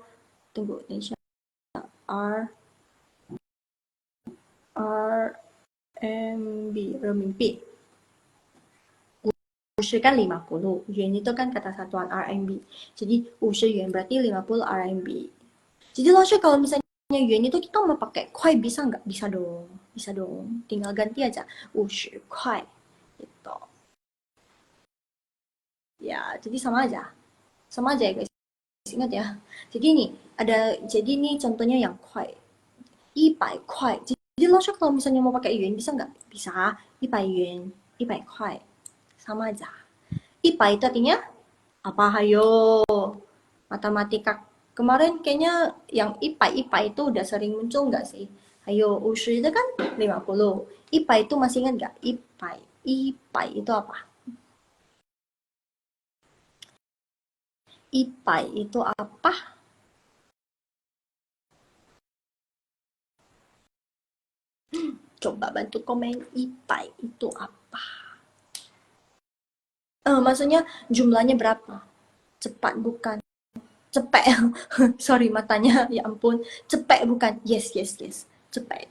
S1: tunggu, Indonesia R RMB, renminbi. 50 kan 50, yuan itu kan kata satuan RMB. Jadi 50 yuan berarti 50 RMB. Jadi langsung kalau misalnya yuan itu kita mau pakai kuai bisa nggak? Bisa dong. Bisa dong. Tinggal ganti aja 50 kuai. Gitu. Ya, jadi sama aja. Sama aja ya guys. Ingat ya. Jadi ini contohnya yang kuai. 100 kuai. Jadi langsung kalau misalnya mau pakai yuan bisa nggak? Bisa. 100 yuan. 100 kuai. Sama aja. 100 itu artinya apa? Hayo. Matematika kemarin kayaknya yang IPA itu udah sering muncul nggak sih? Ayo, usul itu kan 50. IPA itu masih ingat nggak? IPA itu apa? IPA itu apa? Coba bantu komen IPA itu apa? Maksudnya jumlahnya berapa? Cepat bukan? Cepet. Sorry matanya, ya ampun. Cepet bukan? Yes. Cepet.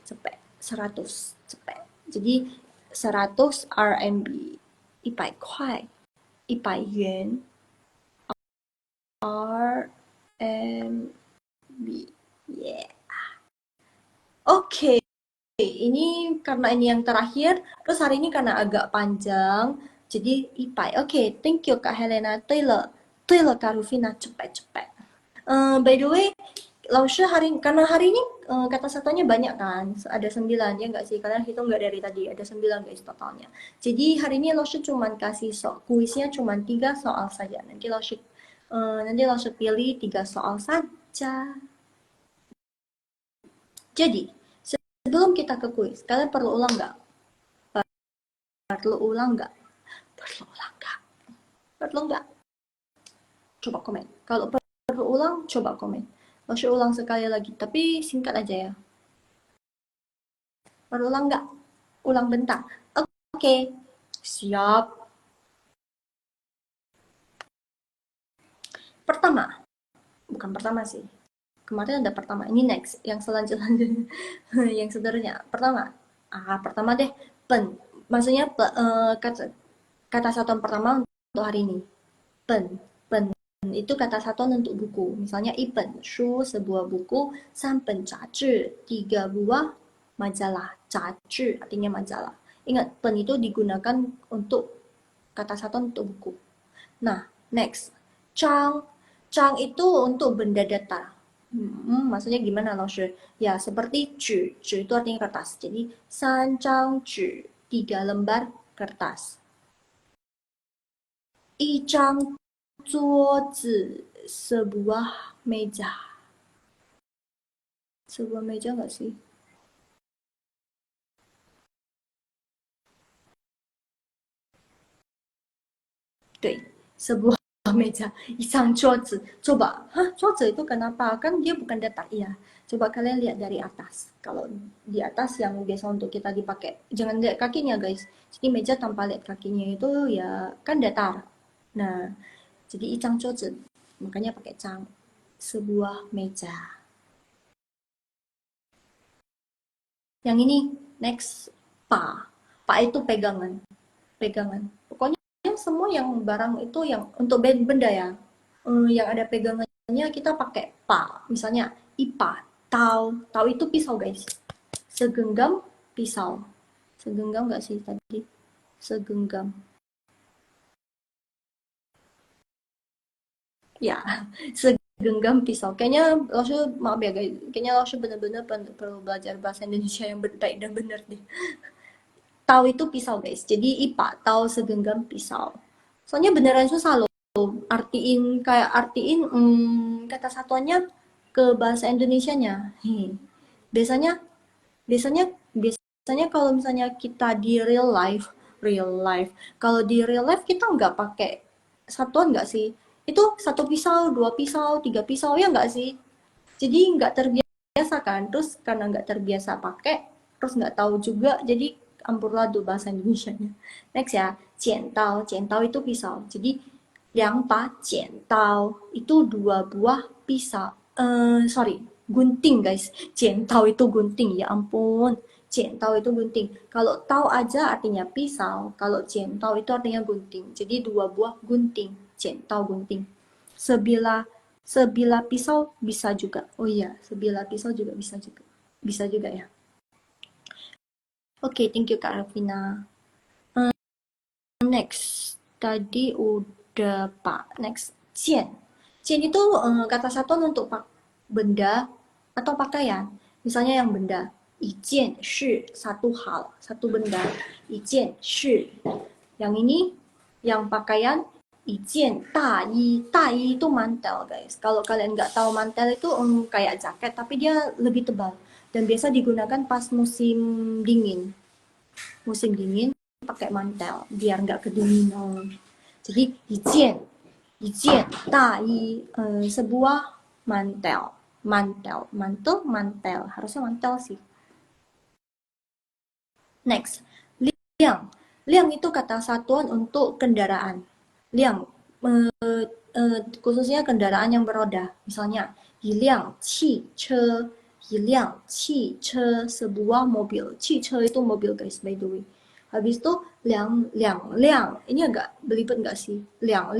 S1: 100. Cepet. Jadi 100 RMB. 100 块. 100 元 RMB. Yeah. Oke. Ini karena ini yang terakhir, terus hari ini karena agak panjang, jadi IPAI. Oke, thank you Kak Helena. 对了Kak Rufina, cepet. By the way, Lausha karena hari ini kata satunya banyak kan, ada 9 ya nggak sih? Kalian hitung nggak dari tadi? Ada 9 guys totalnya. Jadi hari ini Lausha cuman kasih kuisnya cuman 3 soal saja. Nanti Lausha pilih 3 soal saja. Jadi sebelum kita ke kuis, kalian perlu ulang nggak? Perlu ulang nggak? Perlu ulang nggak? Perlu nggak? Coba komen. Kalau perlu ulang, coba komen. Lausha ulang sekali lagi, tapi singkat aja ya. Berulang nggak? Ulang bentar. Oke, siap. Pertama, bukan pertama sih. Kemarin ada pertama, ini next, yang selanjutnya, yang seterusnya. Pertama deh, pen. Maksudnya kata satuan pertama untuk hari ini. Pen itu kata satuan untuk buku. Misalnya ipen shu sebuah buku, sanpen zhi tiga buah majalah. Zhi artinya majalah. Ingat, pen itu digunakan untuk kata satuan untuk buku. Nah, next. Chang itu untuk benda datar. Maksudnya gimana, Laoshi? Ya, seperti zhi itu artinya kertas. Jadi, san zhang zhi, 3 lembar kertas. 一张桌子 sebuah meja. Sebuah meja nggak sih? Dui, sebuah meja. 一张桌子. Coba,桌子itu kenapa? Kan dia bukan datar. Iya. Coba kalian lihat dari atas. Kalau di atas yang biasa untuk kita dipakai. Jangan lihat kakinya, guys. Jadi meja tanpa lihat kakinya itu ya kan datar. Nah, jadi 一张桌子. Makanya pakai cang. Sebuah meja. Yang ini next, pa itu pegangan. Pokoknya semua yang barang itu yang untuk benda ya, yang ada pegangannya kita pakai pa. Misalnya ipa, tau itu pisau, guys. Segenggam pisau. Segenggam nggak sih tadi? Segenggam. Ya, segenggam pisau. Kayaknya Laoshu, maaf ya guys, kayaknya Laoshu bener-bener perlu belajar bahasa Indonesia yang baik dan benar deh. Tahu itu pisau, guys. Jadi IPA, tahu segenggam pisau. Soalnya beneran susah loh artiin kata satuannya ke bahasa Indonesianya. Biasanya biasanya biasanya kalau misalnya kita di real life. Kalau di real life kita nggak pakai satuan nggak sih? Itu satu pisau, dua pisau, tiga pisau ya nggak sih? Jadi nggak terbiasa kan, terus karena nggak terbiasa pakai, terus nggak tahu juga, jadi amburadul bahasa Indonesia-nya. Next ya, cientao itu pisau. Jadi cientao itu dua buah pisau. Sorry, gunting guys. Cientao itu gunting, ya ampun. Cientao itu gunting. Kalau tahu aja artinya pisau, kalau cientao itu artinya gunting. Jadi dua buah gunting, cientao gunting. Sebilah Sebilah pisau bisa juga. Oh iya, sebilah pisau juga bisa juga. Bisa juga ya. Oke, thank you Kak Rafina. Next, tadi udah Pak. Next, cian. Cian itu kata satuan untuk benda atau pakaian. Misalnya yang benda. Ijian shi, satu hal, satu benda. Ijian shi. Yang ini, yang pakaian, ijian tayi itu mantel, guys. Kalau kalian nggak tahu mantel itu kayak jaket, tapi dia lebih tebal dan biasa digunakan pas musim dingin. Musim dingin pakai mantel biar nggak kedinginan. Jadi ijian tayi, sebuah mantel. Mantel, harusnya mantel sih. Next, liang. Liang itu kata satuan untuk kendaraan. Liang, khususnya kendaraan yang beroda. Misalnya, yiliang qi che, sebuah mobil. Qi che itu mobil, guys, by the way. Habis itu liang. Ini agak belibet nggak sih? Liang,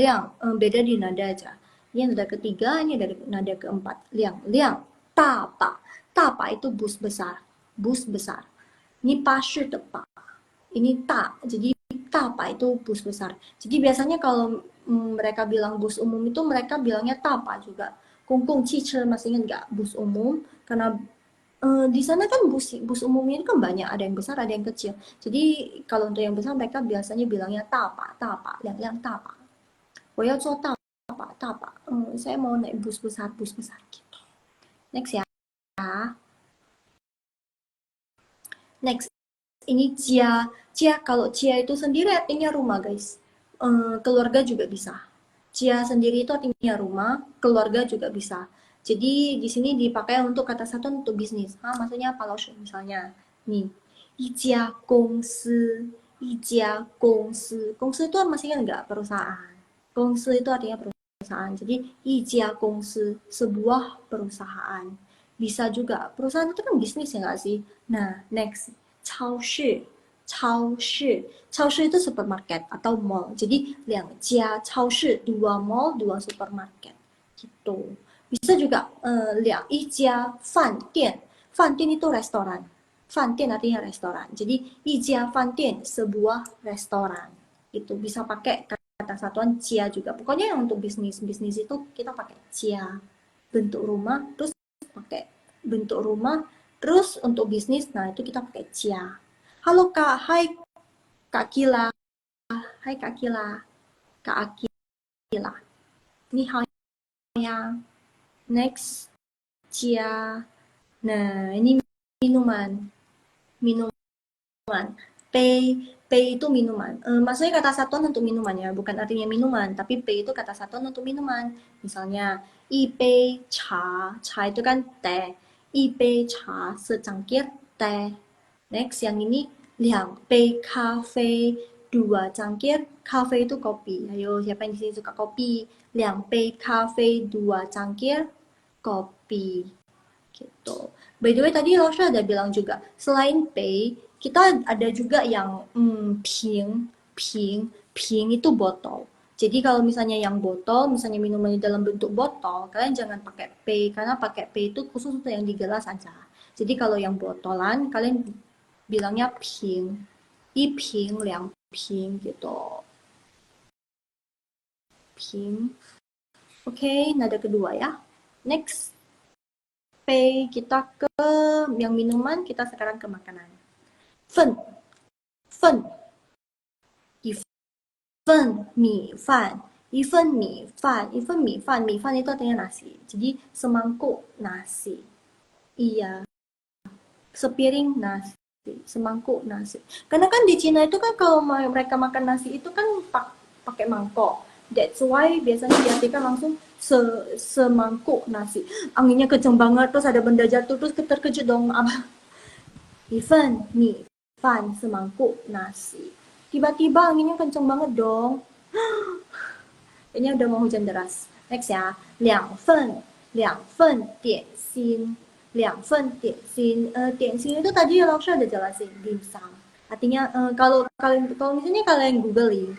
S1: beda di nada aja. Ini nada ketiga, ini dari nada keempat. Liang, tapa itu bus besar. Ini pasir tepa. Ini tak. Jadi tapa itu bus besar. Jadi biasanya kalau mereka bilang bus umum itu mereka bilangnya tapa juga. Kungkung cicer masih ingat nggak bus umum? Karena di sana kan bus umumnya itu kan banyak, ada yang besar, ada yang kecil. Jadi kalau untuk yang besar mereka biasanya bilangnya tapa, liang tapa. Woyao tapa. Saya mau naik bus besar gitu. Next ya. Next, ini Cia kalau Cia itu sendiri artinya rumah, guys. Keluarga juga bisa. Cia sendiri itu artinya rumah, keluarga juga bisa. Jadi di sini dipakai untuk kata satuan untuk bisnis. Maksudnya kalau misalnya nih, ijia gongsi itu masih kan nggak perusahaan. Gongsi itu artinya perusahaan. perusahaan. Jadi, 一家公司 sebuah perusahaan. Bisa juga. Perusahaan itu kan bisnis ya nggak sih? Nah, next. 超市. 超市. 超市 itu supermarket atau mall. Jadi, 2家超市, 2 mall, 2 supermarket. Gitu. Bisa juga 一家饭店. 饭店 itu restoran. 饭店 artinya restoran. Jadi, 一家饭店 sebuah restoran. Itu bisa pakai kata satuan cia juga. Pokoknya yang untuk bisnis itu kita pakai cia. Bentuk rumah, terus pakai bentuk rumah, terus untuk bisnis, nah itu kita pakai cia. Halo Kak, hai Kak Kila. Hai Kak Kila. Kak Akila. Ni hao ya. Next, cia. Nah, ini minuman. Minuman. Pay itu minuman. Maksudnya kata satuan untuk minuman ya, bukan artinya minuman, tapi pay itu kata satuan untuk minuman. Misalnya, 一杯茶, cha itu kan teh. 一杯茶 secangkir teh. Next, yang ini 2杯咖啡, 2 cangkir, cafe itu kopi. Ayo, siapa yang di sini suka kopi? 2杯咖啡, 2 cangkir kopi. Gitu. By the way tadi Lausha ada bilang juga, selain pay, kita ada juga yang ping itu botol. Jadi kalau misalnya yang botol, misalnya minumannya dalam bentuk botol, kalian jangan pakai pay, karena pakai pay itu khusus untuk yang di gelas aja. Jadi kalau yang botolan, kalian bilangnya ping, i ping, liang ping gitu. Ping. Oke, nada kedua ya. Next. Kita ke yang minuman, kita sekarang ke makanan. Fen, fen, 一份米饭, 一份米饭, 米饭 itu artinya nasi. Jadi semangkuk nasi. Iya, sepiring nasi, semangkuk nasi. Karena kan di Cina itu kan kalau mereka makan nasi itu kan pakai mangkok. That's why biasanya diartikan langsung semangkuk nasi. Anginnya kenceng banget, terus ada benda jatuh, terus terkejut dong. 一份米饭 semangkuk nasi. Tiba-tiba anginnya kenceng banget dong. Ini udah mau hujan deras. Next ya. 2份 点心. 2份 点心. 点心 itu tadi Laksha udah jelasin. Dimsum. Artinya kalau misalnya kalian googling,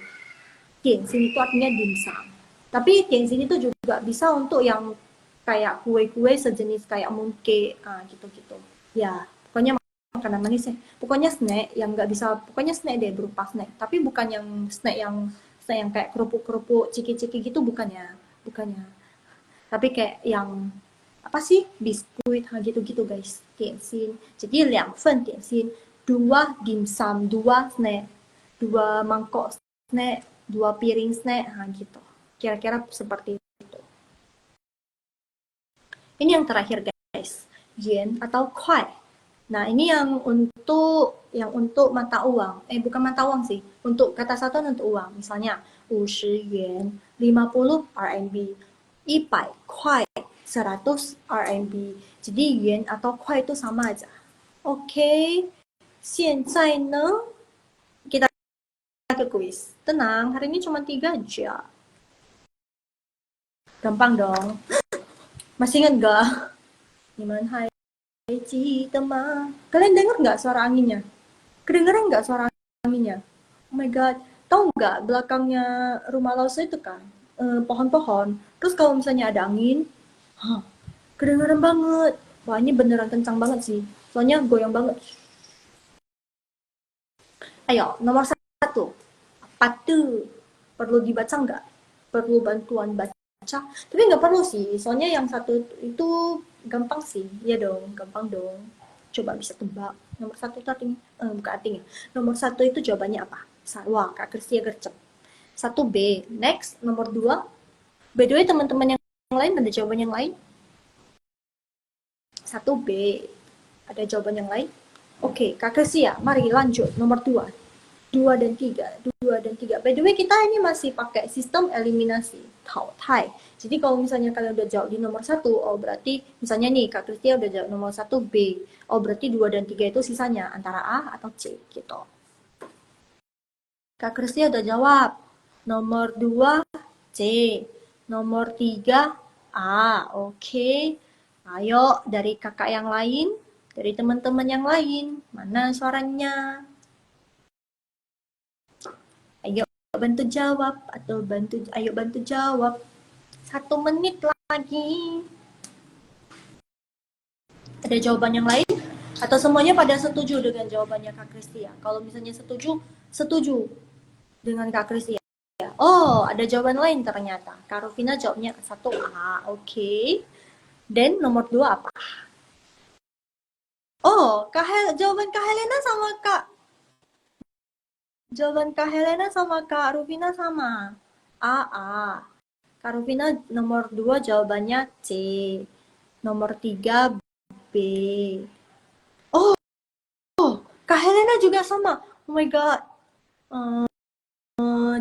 S1: 点心 itu artinya dimsum. Tapi 点心 itu juga bisa untuk yang kayak kue-kue sejenis kayak mooncake, gitu-gitu. Ya, pokoknya makanan manis ya. Pokoknya snack yang nggak bisa, pokoknya snack deh berupa snack. Tapi bukan yang snack yang kayak kerupuk-kerupuk, ciki-ciki gitu bukannya. Tapi kayak yang apa sih? Biskuit gitu-gitu guys. 点心. Jadi 2份 点心, 2 dimsum, 2 snack, 2 mangkok snack, 2 piring snack, gitu. Kira-kira seperti itu. Ini yang terakhir guys. Yuan atau kuai. Nah, ini yang untuk mata uang. Bukan mata uang sih. Untuk kata satuan untuk uang. Misalnya 50 yuan, 50 RMB, 100 kuai, 100 RMB. Jadi yuan atau kuai itu sama aja. Oke. 现在呢 kita ke kuis. Tenang, hari ini cuma 3 aja. Gampang dong. Masih ingat gak? Gimana hai? Kalian denger nggak suara anginnya? Kedengeran nggak suara anginnya? Oh my god, tahu nggak belakangnya rumah Lausa itu kan pohon-pohon. Terus kalau misalnya ada angin, kedengeran banget. Wah ini beneran kencang banget sih. Soalnya goyang banget. Ayo, nomor 1. Apa tuh? Perlu dibaca nggak? Perlu bantuan baca? Tapi nggak perlu sih. Soalnya yang satu itu gampang sih. Iya dong, gampang dong. Coba bisa tebak. Nomor 1 itu artinya, bukan artinya. Nomor 1 itu jawabannya apa? Wah, Kak Kristia gercep. 1B. Next, nomor 2. By the way, teman-teman yang lain ada jawaban yang lain? 1B. Ada jawaban yang lain? Oke, Kak Kristia, mari lanjut. Nomor 2. 2 dan 3. By the way, kita ini masih pakai sistem eliminasi. Taotai. Jadi kalau misalnya kalian udah jawab di nomor 1, oh berarti misalnya nih Kak Kristia udah jawab nomor 1 B. Oh berarti 2 dan 3 itu sisanya antara A atau C gitu. Kak Kristia udah jawab. Nomor 2 C. Nomor 3 A. Oke. Ayo dari kakak yang lain, dari teman-teman yang lain, mana suaranya? Ayo bantu jawab atau ayo bantu jawab. 1 menit lagi. Ada jawaban yang lain? Atau semuanya pada setuju dengan jawabannya Kak Kristia? Kalau misalnya setuju, setuju dengan Kak Kristia. Oh, ada jawaban lain ternyata. Kak Rufina jawabnya 1A. Oke. Dan nomor 2 apa? Oh, jawaban Kak Helena sama Kak. Jawaban Kak Helena sama Kak Rufina sama. A. Kak Rufina nomor 2 jawabannya C. Nomor 3 B. Oh, Kak Helena juga sama. Oh my god.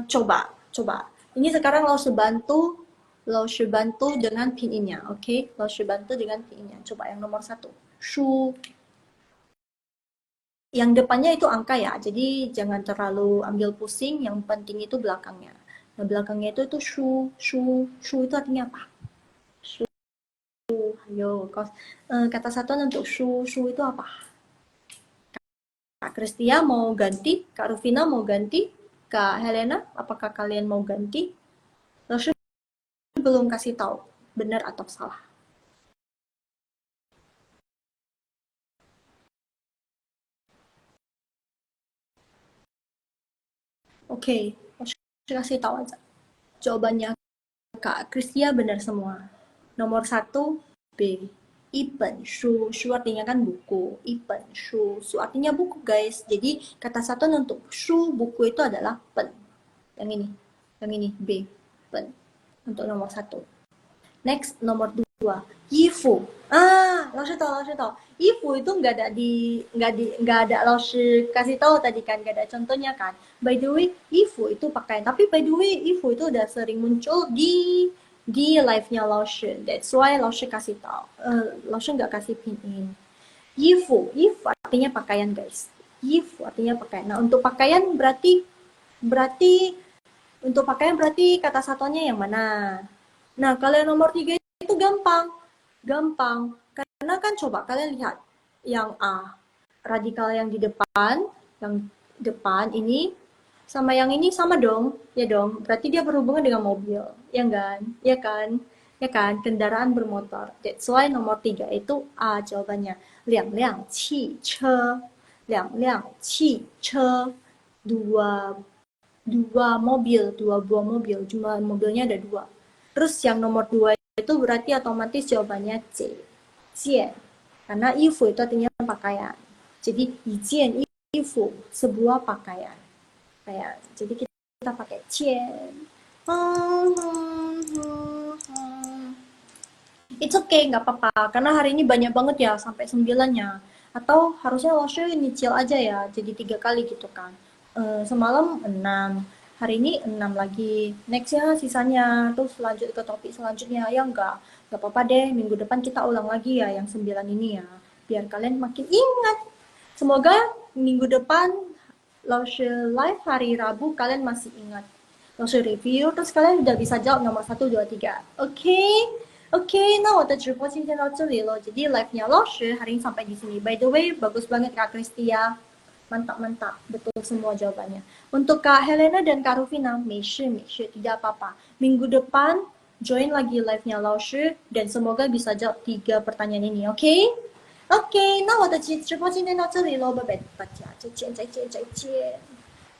S1: Coba. Ini sekarang lo bantu dengan pinnya, oke? Okay? Lo bantu dengan pinnya. Coba yang nomor 1. Shu. Yang depannya itu angka ya, jadi jangan terlalu ambil pusing. Yang penting itu belakangnya. Nah, belakangnya itu shu itu artinya apa? Shu. Ayo, kata satuan untuk shu itu apa? Kak Kristia mau ganti? Kak Rufina mau ganti? Kak Helena, apakah kalian mau ganti? Lalu belum kasih tahu benar atau salah. Oke, saya kasih tahu aja. Jawabannya Kak Kristia benar semua. Nomor 1 B. Ipen shu artinya kan buku. Ipen shu artinya buku guys. Jadi kata satu untuk shu buku itu adalah pen. Yang ini B. Pen untuk nomor 1. Next nomor 2 Yifu. Lalu tahu. Yifu itu nggak ada lalu kasih tahu tadi kan, nggak ada contohnya kan. By the way, Yifu itu pakaian. Tapi by the way, Yifu itu udah sering muncul di live-nya Laoshi. That's why Laoshi kasih tahu. Laoshi nggak kasih pin in. Yifu artinya pakaian guys. Yifu artinya pakaian. Nah untuk pakaian berarti kata satuannya yang mana? Nah, kalian nomor 3 itu gampang. Karena kan coba kalian lihat yang A. Radikal yang di depan, ini sama yang ini sama dong. Ya dong. Berarti dia berhubungan dengan mobil. Ya kan? Ya kan? Kendaraan bermotor. That's why nomor 3 itu A jawabannya. Liang qi che. Dua buah mobil. Jumlah mobilnya ada 2. Terus yang nomor 2 itu berarti otomatis jawabannya C. Jian. Karena ifu itu artinya pakaian. Jadi jian ifu, sebuah pakaian. Jadi kita pakai jian. It's okay, nggak apa-apa. Karena hari ini banyak banget ya, sampai 9-nya. Atau harusnya Losho nyicil aja ya, jadi 3 kali gitu kan. Semalam 6, hari ini 6 lagi. Next ya sisanya, terus lanjut ke topik selanjutnya. Ya nggak apa-apa deh, minggu depan kita ulang lagi ya yang 9 ini ya. Biar kalian makin ingat. Semoga minggu depan Losho live hari Rabu kalian masih ingat. Losho review, terus kalian udah bisa jawab nomor 1, 2, 3. Oke? Oke, nah 我的直播今天到这里了。Jadi live-nya Loshi hari ini sampai di sini. By the way, bagus banget Kak Kristia. Mantap. Betul semua jawabannya. Untuk Kak Helena dan Kak Rufina, 没事 tidak apa-apa. Minggu depan join lagi live-nya Loshi dan semoga bisa jawab 3 pertanyaan ini, oke? Oke,那我的直播今天到这里了，拜拜大家，再见。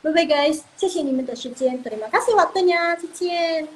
S1: 拜拜 guys，谢谢你们的时间，terima kasih waktunya，再见。